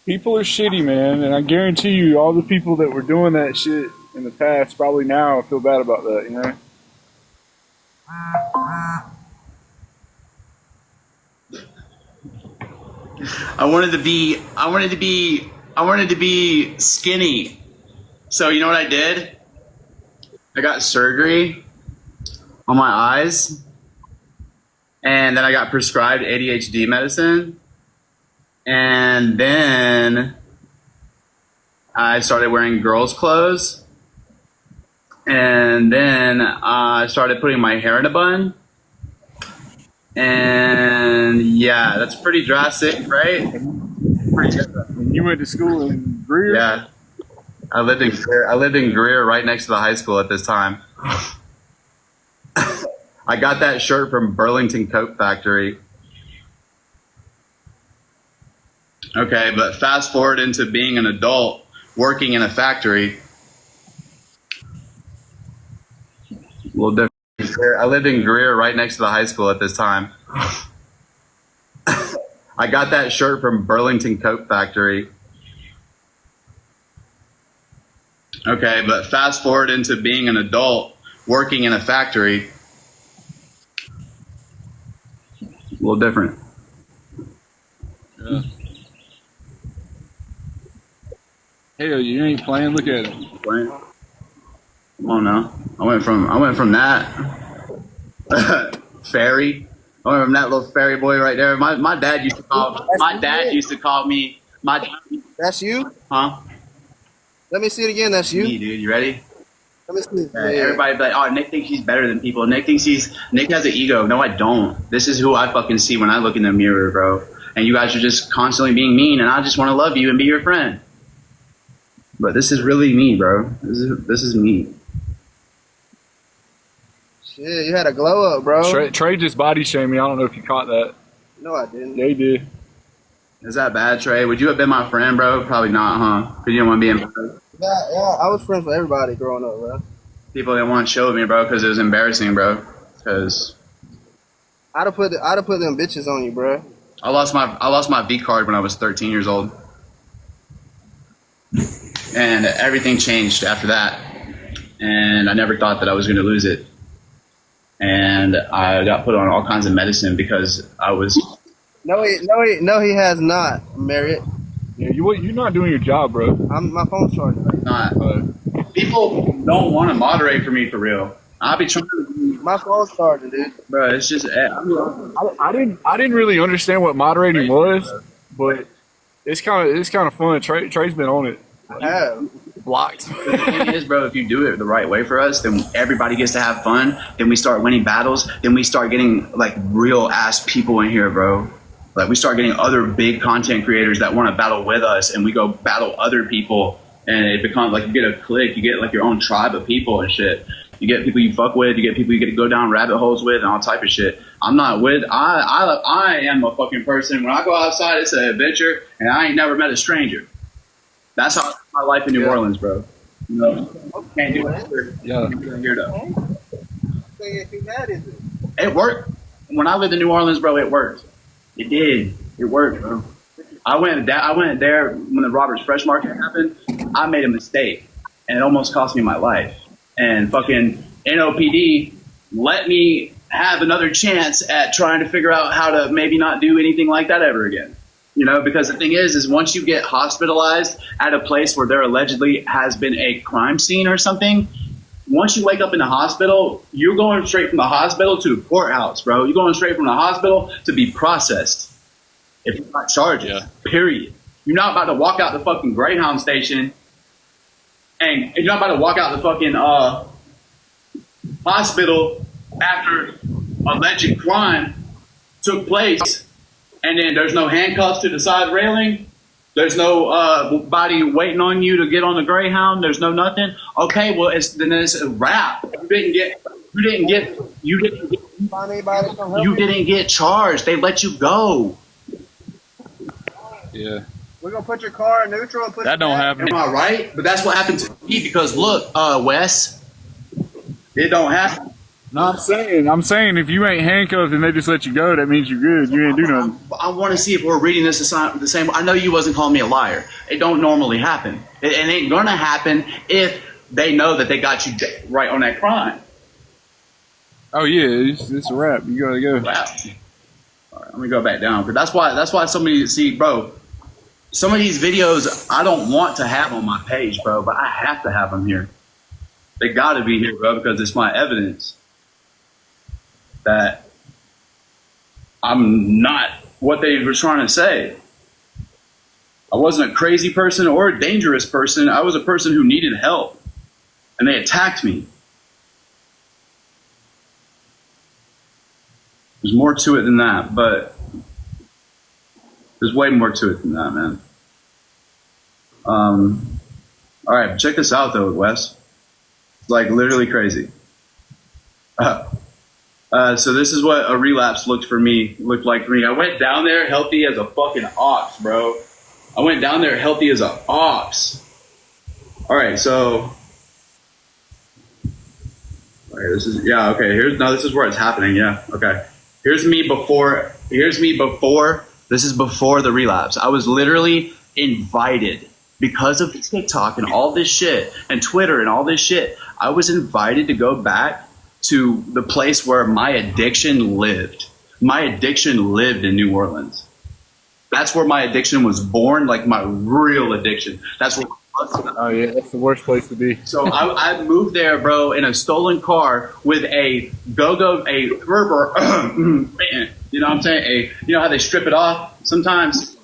People are shitty, man, and I guarantee you, all the people that were doing that shit in the past probably now feel bad about that. You know. I wanted to be skinny. So you know what I did? I got surgery on my eyes, and then I got prescribed ADHD medicine, and then I started wearing girls' clothes, and then I started putting my hair in a bun. And yeah, that's pretty drastic, right? Pretty good. You went to school in Greer? Yeah. I lived in Greer right next to the high school at this time. I got that shirt from Burlington Coat Factory. Okay, but fast forward into being an adult working in a factory. A little different. I lived in Greer right next to the high school at this time. I got that shirt from Burlington Coat Factory. Okay, but fast forward into being an adult working in a factory. A little different. Yeah. Hell, you ain't playing. Look at it. Playing. Come on now. I went from that fairy. I went from that little fairy boy right there. My dad used to call me. That's you? Huh? Let me see it again. That's you? Me, dude. You ready? Let me see. Everybody be like, oh, Nick thinks he's better than people. Nick has an ego. No, I don't. This is who I fucking see when I look in the mirror, bro. And you guys are just constantly being mean, and I just want to love you and be your friend. But this is really me, bro. This is me. Shit, you had a glow up, bro. Trey just body shamed me. I don't know if you caught that. No, I didn't. Yeah, he did. Is that bad, Trey? Would you have been my friend, bro? Probably not, huh? Because you didn't want to be embarrassed. Yeah, I was friends with everybody growing up, bro. People didn't want to show me, bro, because it was embarrassing, bro. Because I'd have put them bitches on you, bro. I lost my V card when I was 13 years old, and everything changed after that. And I never thought that I was going to lose it. And I got put on all kinds of medicine because I was. No, he has not, Marriott. Yeah, you're not doing your job, bro. My phone's charging. Not. People don't want to moderate for me for real. I'll be trying to. My phone's charging, dude. Bro, it's just. I didn't really understand what moderating was, but it's kind of fun. Trey's been on it. I have. Blocked. The thing is, bro, if you do it the right way for us, then everybody gets to have fun. Then we start winning battles. Then we start getting like real ass people in here, bro. Like we start getting other big content creators that want to battle with us, and we go battle other people, and it becomes like you get a clique, you get like your own tribe of people and shit. You get people you fuck with, you get people you get to go down rabbit holes with, and all type of shit. I'm not with. I am a fucking person. When I go outside, it's an adventure, and I ain't never met a stranger. That's how my life in New Orleans, bro. You know, can't do it. Yeah. Here though. It worked. When I lived in New Orleans, bro, it worked. It did. It worked, bro. I went there when the Roberts Fresh Market happened. I made a mistake, and it almost cost me my life. And fucking NOPD let me have another chance at trying to figure out how to maybe not do anything like that ever again. You know, because the thing is once you get hospitalized at a place where there allegedly has been a crime scene or something, once you wake up in the hospital, you're going straight from the hospital to the courthouse, bro. You're going straight from the hospital to be processed. If you're not charged, period. You're not about to walk out the fucking Greyhound station, and you're not about to walk out the fucking hospital after alleged crime took place, and then there's no handcuffs to the side railing. There's no body waiting on you to get on the Greyhound. There's no nothing. Okay, well then it's a wrap. You didn't get charged. They let you go. Yeah. We're gonna put your car in neutral and put That don't happen. Am I right? But that's what happened to me because look, Wes, it don't happen. No, I'm saying if you ain't handcuffed and they just let you go, that means you're good. You ain't do nothing. I want to see if we're reading this the same. I know you wasn't calling me a liar. It don't normally happen. It ain't gonna happen if they know that they got you right on that crime. Oh yeah, it's a wrap. You gotta go. Wow. All right, let me go back down because that's why somebody see, bro. Some of these videos I don't want to have on my page, bro, but I have to have them here. They got to be here, bro, because it's my evidence that I'm not what they were trying to say. I wasn't a crazy person or a dangerous person. I was a person who needed help, and they attacked me. There's more to it than that, but there's way more to it than that, man. All right, check this out, though, Wes. It's like literally crazy. So this is what a relapse looked like for me. I went down there healthy as a fucking ox, bro. I went down there healthy as an ox. All right, so. All right, this is this is where it's happening. Yeah, okay. Here's me before. This is before the relapse. I was literally invited because of TikTok and all this shit and Twitter and all this shit. I was invited to go back to the place where my addiction lived. My addiction lived in New Orleans. That's where my addiction was born, like my real addiction. That's where. Oh yeah, that's the worst place to be. So I moved there, bro, in a stolen car with a go-go, a Gerber, you know what I'm saying? You know how they strip it off sometimes?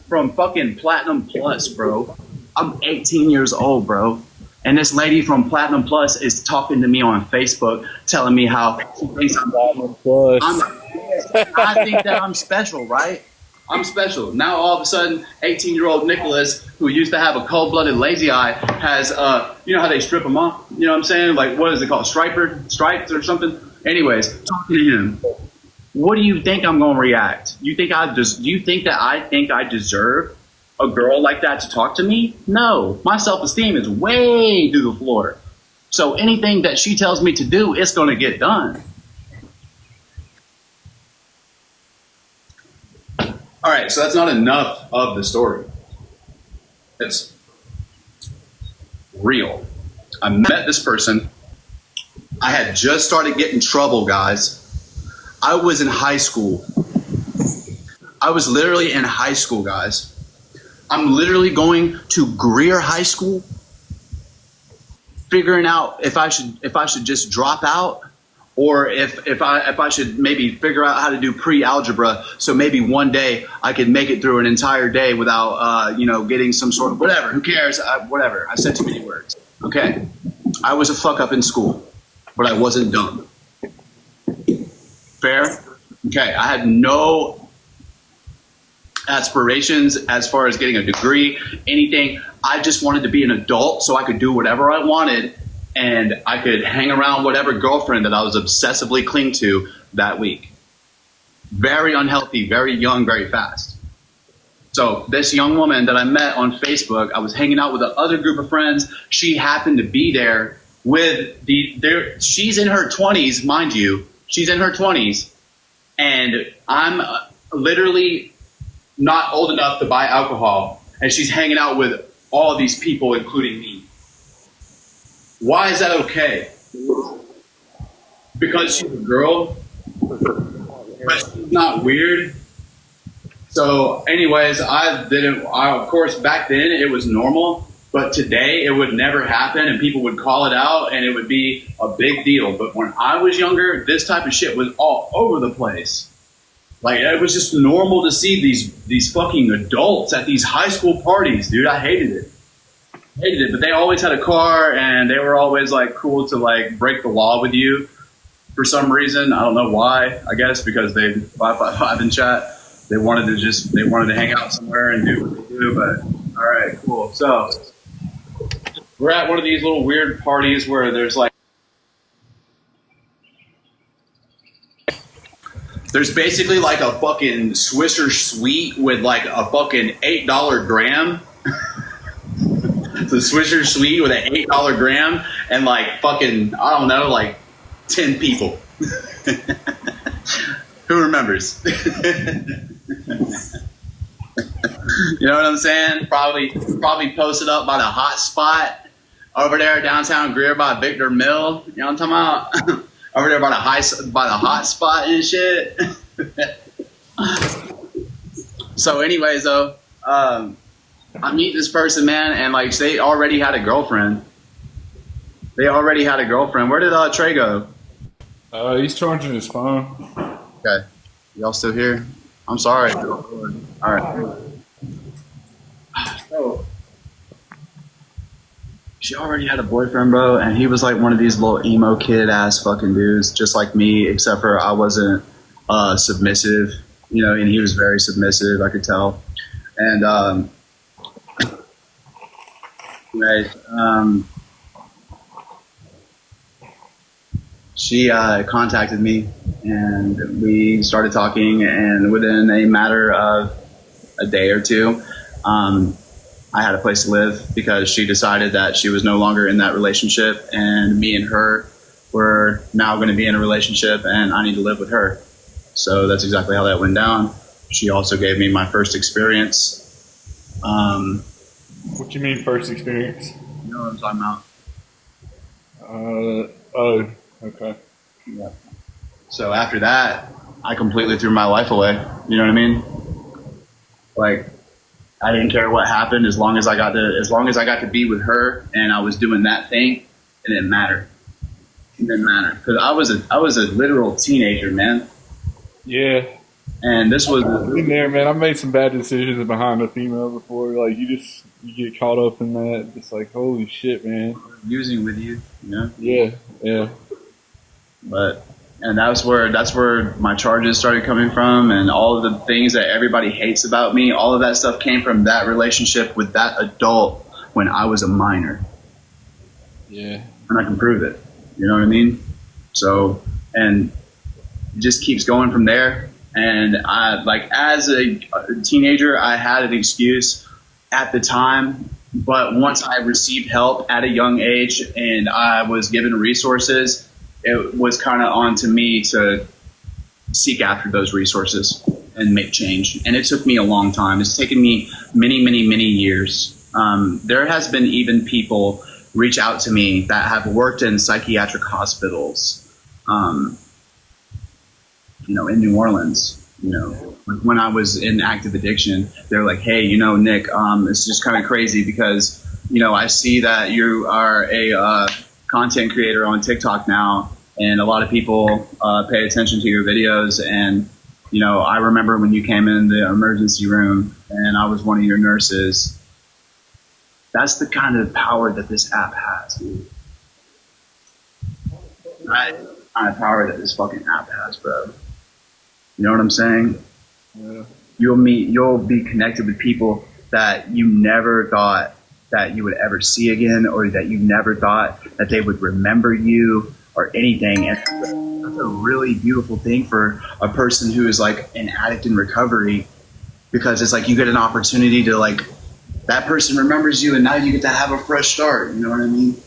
From fucking Platinum Plus, bro. I'm 18 years old, bro. And this lady from Platinum Plus is talking to me on Facebook, telling me how she thinks I'm Platinum Plus. I think that I'm special, right? I'm special. Now all of a sudden, 18-year-old Nicholas, who used to have a cold-blooded lazy eye, has, you know how they strip them off? You know what I'm saying? Like, what is it called? Stripes or something? Anyways, talking to him. What do you think I'm going to react? Do you think that I think I deserve a girl like that to talk to me? No. My self-esteem is way through the floor. So anything that she tells me to do, it's going to get done. All right, so that's not enough of the story. It's real. I met this person. I had just started getting trouble, guys. I was in high school. I was literally in high school, guys. I'm literally going to Greer High School, figuring out if I should just drop out, or if I should maybe figure out how to do pre-algebra, so maybe one day I could make it through an entire day without getting some sort of whatever. Who cares? Whatever. I said too many words. Okay, I was a fuck up in school, but I wasn't dumb. Fair? Okay, I had no aspirations as far as getting a degree, anything. I just wanted to be an adult so I could do whatever I wanted, and I could hang around whatever girlfriend that I was obsessively cling to that week. Very unhealthy, very young, very fast. So this young woman that I met on Facebook, I was hanging out with another group of friends. She happened to be there with she's in her 20s, mind you. She's in her 20s, and I'm literally not old enough to buy alcohol, and she's hanging out with all of these people, including me. Why is that okay? Because she's a girl, but she's not weird. So anyways, of course, back then it was normal, but today it would never happen, and people would call it out, and it would be a big deal. But when I was younger, this type of shit was all over the place. Like, it was just normal to see these fucking adults at these high school parties, dude. I hated it. But they always had a car, and they were always like cool to like break the law with you for some reason. I don't know why. I guess because they 555 in chat. They wanted to hang out somewhere and do what they do. But all right, cool. So we're at one of these little weird parties where there's basically like a fucking Swisher Sweet with like a fucking $8 gram. It's a Swisher Sweet with an $8 gram and like fucking, I don't know, like 10 people. Who remembers? You know what I'm saying? Probably posted up by the hot spot over there downtown Greer by Victor Mill. You know what I'm talking about? Over there by the hot spot and shit. So anyways though, I meet this person, man, and like they already had a girlfriend. Where did Trey go? He's charging his phone. Okay. Y'all still here? I'm sorry. All right. So she already had a boyfriend, bro, and he was like one of these little emo kid ass fucking dudes, just like me, except for I wasn't submissive, and he was very submissive, I could tell. And she contacted me, and we started talking, and within a matter of a day or two, I had a place to live because she decided that she was no longer in that relationship, and me and her were now going to be in a relationship, and I need to live with her. So that's exactly how that went down. She also gave me my first experience. What you mean first experience? You know what I'm talking about? Oh, okay. Yeah. So after that, I completely threw my life away. You know what I mean? Like, I didn't care what happened as long as I got to be with her and I was doing that thing. It didn't matter. It didn't matter because I was a literal teenager, man. Yeah. And this was in there, man. I made some bad decisions behind a female before. Like you get caught up in that. It's like, holy shit, man. Using with you, Yeah. And that's where my charges started coming from, and all of the things that everybody hates about me. All of that stuff came from that relationship with that adult when I was a minor. Yeah. And I can prove it. You know what I mean? So, and it just keeps going from there. And I, like, as a teenager, I had an excuse at the time, but once I received help at a young age and I was given resources, it was kind of on to me to seek after those resources and make change. And it took me a long time. It's taken me many, many, many years. There has been even people reach out to me that have worked in psychiatric hospitals, in New Orleans, when I was in active addiction, they're like, hey, Nick, it's just kind of crazy because, I see that you are a content creator on TikTok now, and a lot of people pay attention to your videos. And, I remember when you came in the emergency room and I was one of your nurses. That's the kind of power that this app has, dude. That's the kind of power that this fucking app has, bro. You know what I'm saying? Yeah. You'll be connected with people that you never thought that you would ever see again, or that you never thought that they would remember you or anything. And that's a really beautiful thing for a person who is like an addict in recovery, because it's like you get an opportunity to, like, that person remembers you and now you get to have a fresh start. You know what I mean?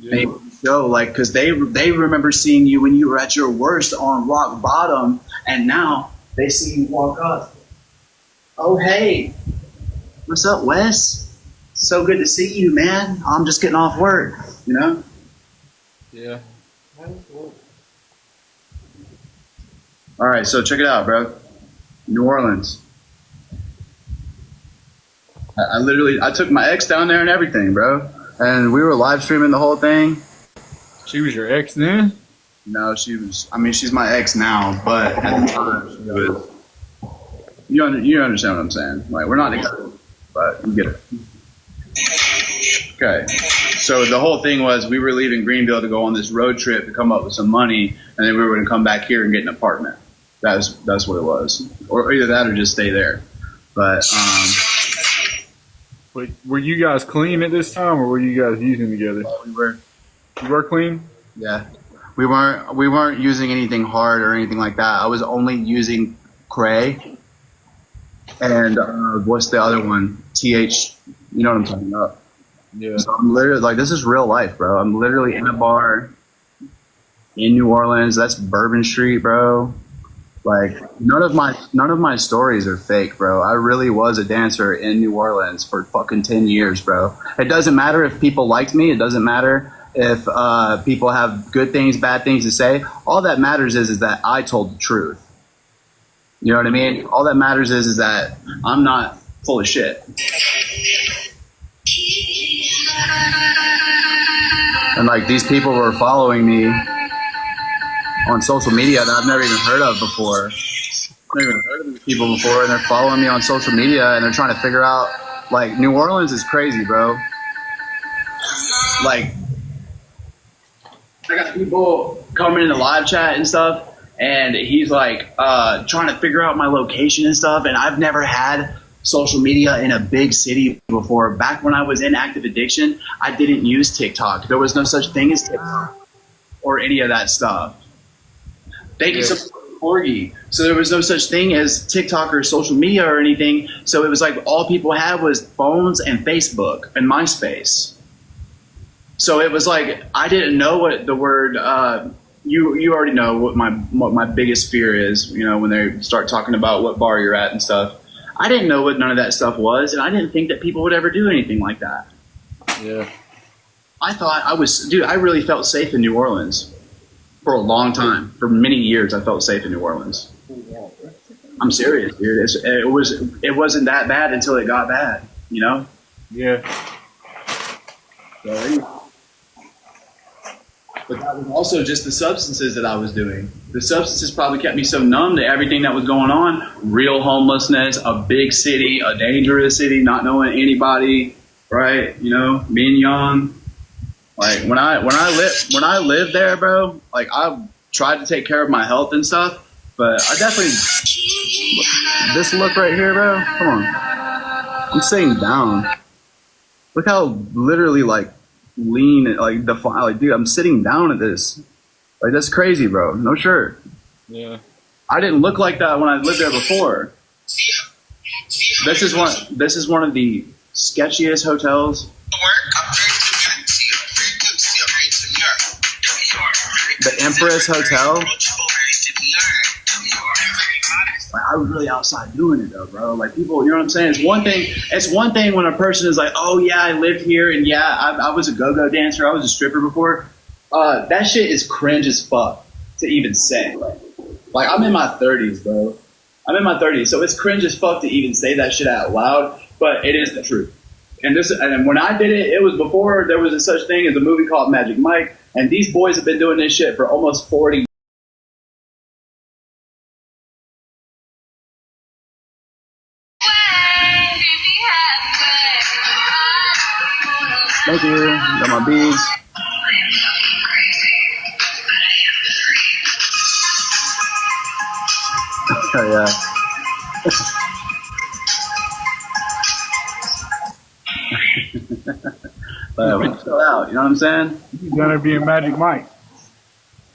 Yeah. So, like, because they remember seeing you when you were at your worst on rock bottom, and now they see you walk up. Oh, hey, what's up, Wes? So good to see you, man. I'm just getting off work, Yeah. All right, so check it out, bro. New Orleans. I took my ex down there and everything, bro. And we were live streaming the whole thing. She was your ex then? No, she's my ex now, but at the time she was. You understand what I'm saying? Like, we're not together, but you get it. Okay. So the whole thing was we were leaving Greenville to go on this road trip to come up with some money, and then we were going to come back here and get an apartment. That's what it was. Or either that or just stay there. But Wait, were you guys clean at this time, or were you guys using together? We were. You were clean? Yeah. We weren't using anything hard or anything like that. I was only using Cray and what's the other one? TH. You know what I'm talking about? Yeah. So I'm literally like, this is real life, bro. I'm literally in a bar in New Orleans. That's Bourbon Street, bro. Like, none of my stories are fake, bro. I really was a dancer in New Orleans for fucking 10 years, bro. It doesn't matter if people liked me. It doesn't matter if people have good things, bad things to say. All that matters is that I told the truth. You know what I mean? All that matters is that I'm not full of shit. And like, these people were following me on social media that I've never even heard of before. I've never even heard of these people before, and they're following me on social media, and they're trying to figure out, like, New Orleans is crazy, bro. Like, I got people coming in the live chat and stuff, and he's like trying to figure out my location and stuff, and I've never had social media in a big city before. Back when I was in active addiction, I didn't use TikTok. There was no such thing as TikTok or any of that stuff. Thank you so much, Corgi. So there was no such thing as TikTok or social media or anything. So it was like all people had was phones and Facebook and MySpace. So it was like I didn't know what the word. You already know what my biggest fear is. You know, when they start talking about what bar you're at and stuff. I didn't know what none of that stuff was, and I didn't think that people would ever do anything like that. Yeah. I thought I really felt safe in New Orleans for a long time. For many years, I felt safe in New Orleans. I'm serious, dude. It wasn't that bad until it got bad, you know? Yeah. But that was also just the substances that I was doing. The substances probably kept me so numb to everything that was going on. Real homelessness, a big city, a dangerous city, not knowing anybody, right? You know, being young. Like when I lived there, bro, like I tried to take care of my health and stuff, but I definitely this look right here, bro. Come on. I'm sitting down. Look how literally like lean, like defined, like dude, I'm sitting down at this. Like that's crazy, bro. No shirt. Yeah. I didn't look like that when I lived there before. This is one of the sketchiest hotels. The Empress Hotel. Like, I was really outside doing it though, bro. Like people, you know what I'm saying? It's one thing when a person is like, oh yeah, I lived here and yeah, I was a go-go dancer, I was a stripper before. That shit is cringe as fuck to even say. Like I'm in my 30s, bro. I'm in my 30s, so it's cringe as fuck to even say that shit out loud, but it is the truth. And when I did it, it was before there was a such thing as a movie called Magic Mike, and these boys have been doing this shit for almost 40 years. Thank you. Got my beads. Oh, yeah. But we chill out, you know what I'm saying? You're gonna be a Magic Mike.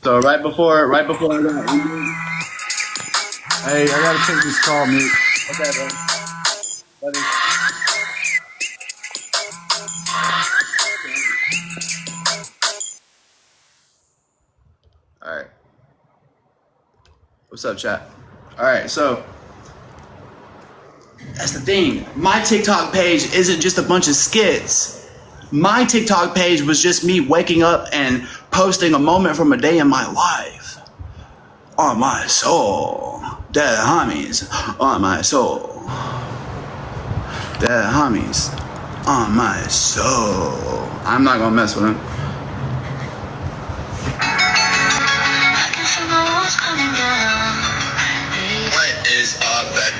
So right before I got Hey, I gotta take this call, Nick. okay, bro. Buddy. All right. What's up, chat? All right, so that's the thing. My TikTok page isn't just a bunch of skits. My TikTok page was just me waking up and posting a moment from a day in my life. On my soul. Dead homies. On my soul. Dead homies. On my soul. I'm not gonna mess with him. What is up, that?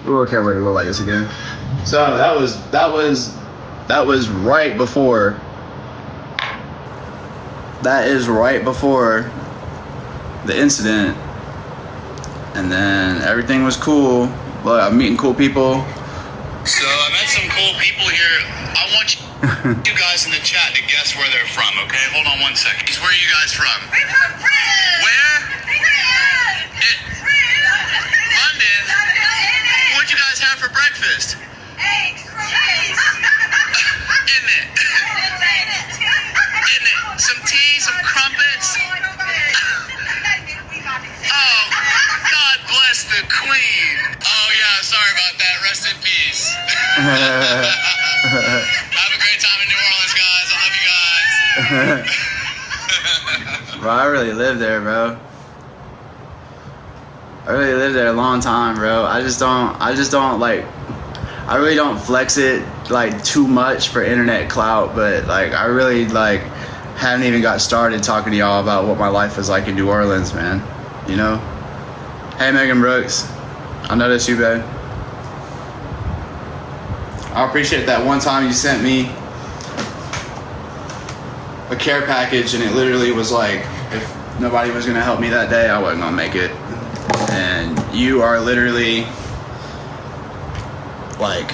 Ooh, I can't wait to look like this again. So that was right before. That is right before the incident, and then everything was cool. Look, I'm meeting cool people. So I met some cool people here. I want you guys in the chat to guess where they're from, okay? Hold on 1 second. Where are you guys from? We're from Britain. Where? London. What'd you guys have for breakfast? Eggs. Isn't it? Isn't it? Some tea, some crumpets. Oh, God bless the Queen. Oh yeah, sorry about that. Rest in peace. Have a great time in New Orleans, guys. I love you guys. Bro, I really lived there, bro. I really lived there a long time, bro. I really don't flex it like too much for internet clout, but like I really like haven't even got started talking to y'all about what my life was like in New Orleans, man. You know? Hey, Megan Brooks. I know that's you, babe. I appreciate that one time you sent me a care package, and it literally was like, if nobody was gonna help me that day, I wasn't gonna make it. And you are literally like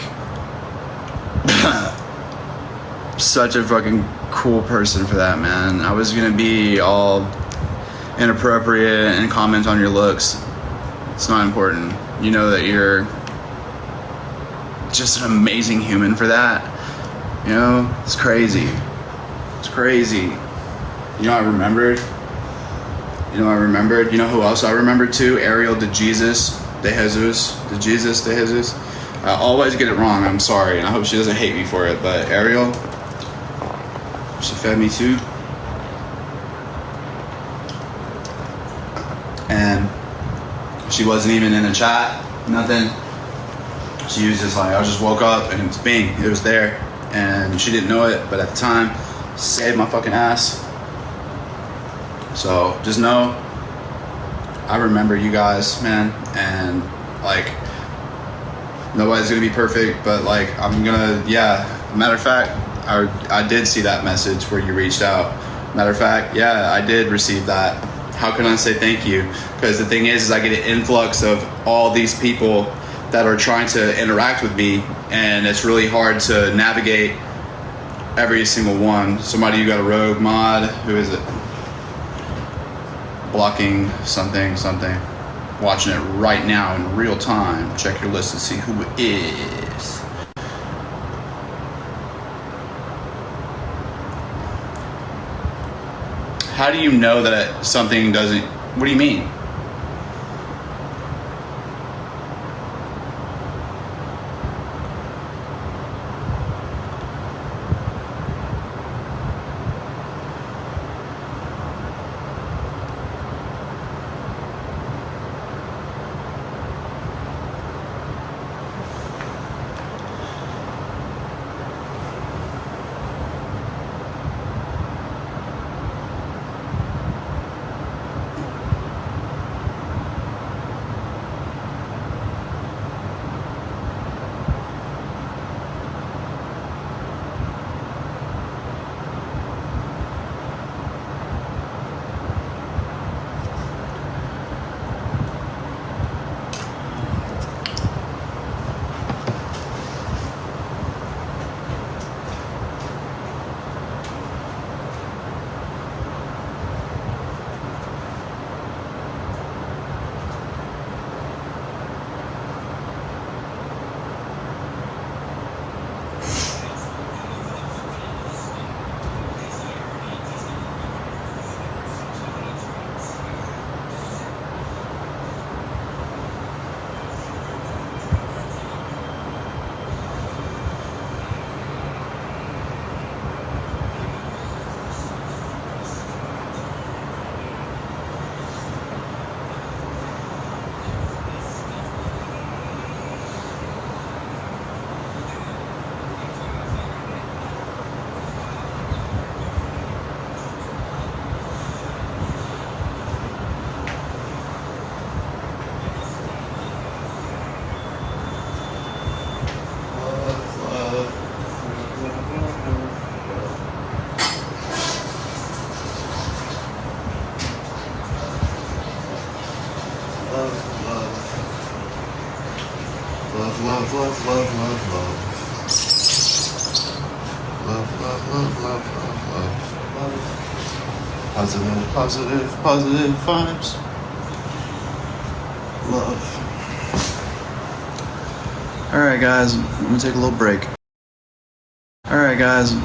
such a fucking cool person for that, man. I was gonna be all inappropriate and comment on your looks. It's not important. You know that you're just an amazing human for that. You know, it's crazy. It's crazy. You know, I remembered. You know who else I remembered too? Ariel de Jesus. I always get it wrong. I'm sorry, and I hope she doesn't hate me for it. But Ariel, she fed me too. And she wasn't even in the chat, nothing. She was just like, I just woke up and it was there. And she didn't know it, but at the time, saved my fucking ass. So just know, I remember you guys, man. And like, nobody's gonna be perfect, but like, I'm gonna, yeah. Matter of fact, I did see that message where you reached out. Matter of fact, yeah, I did receive that. How can I say thank you? Because the thing is I get an influx of all these people that are trying to interact with me, and it's really hard to navigate every single one. Somebody, you got a rogue mod. Who is it? Blocking something. Watching it right now in real time. Check your list to see who it is. How do you know that something doesn't? What do you mean? Positive vibes. Love. Alright guys, I'm gonna take a little break. Alright guys.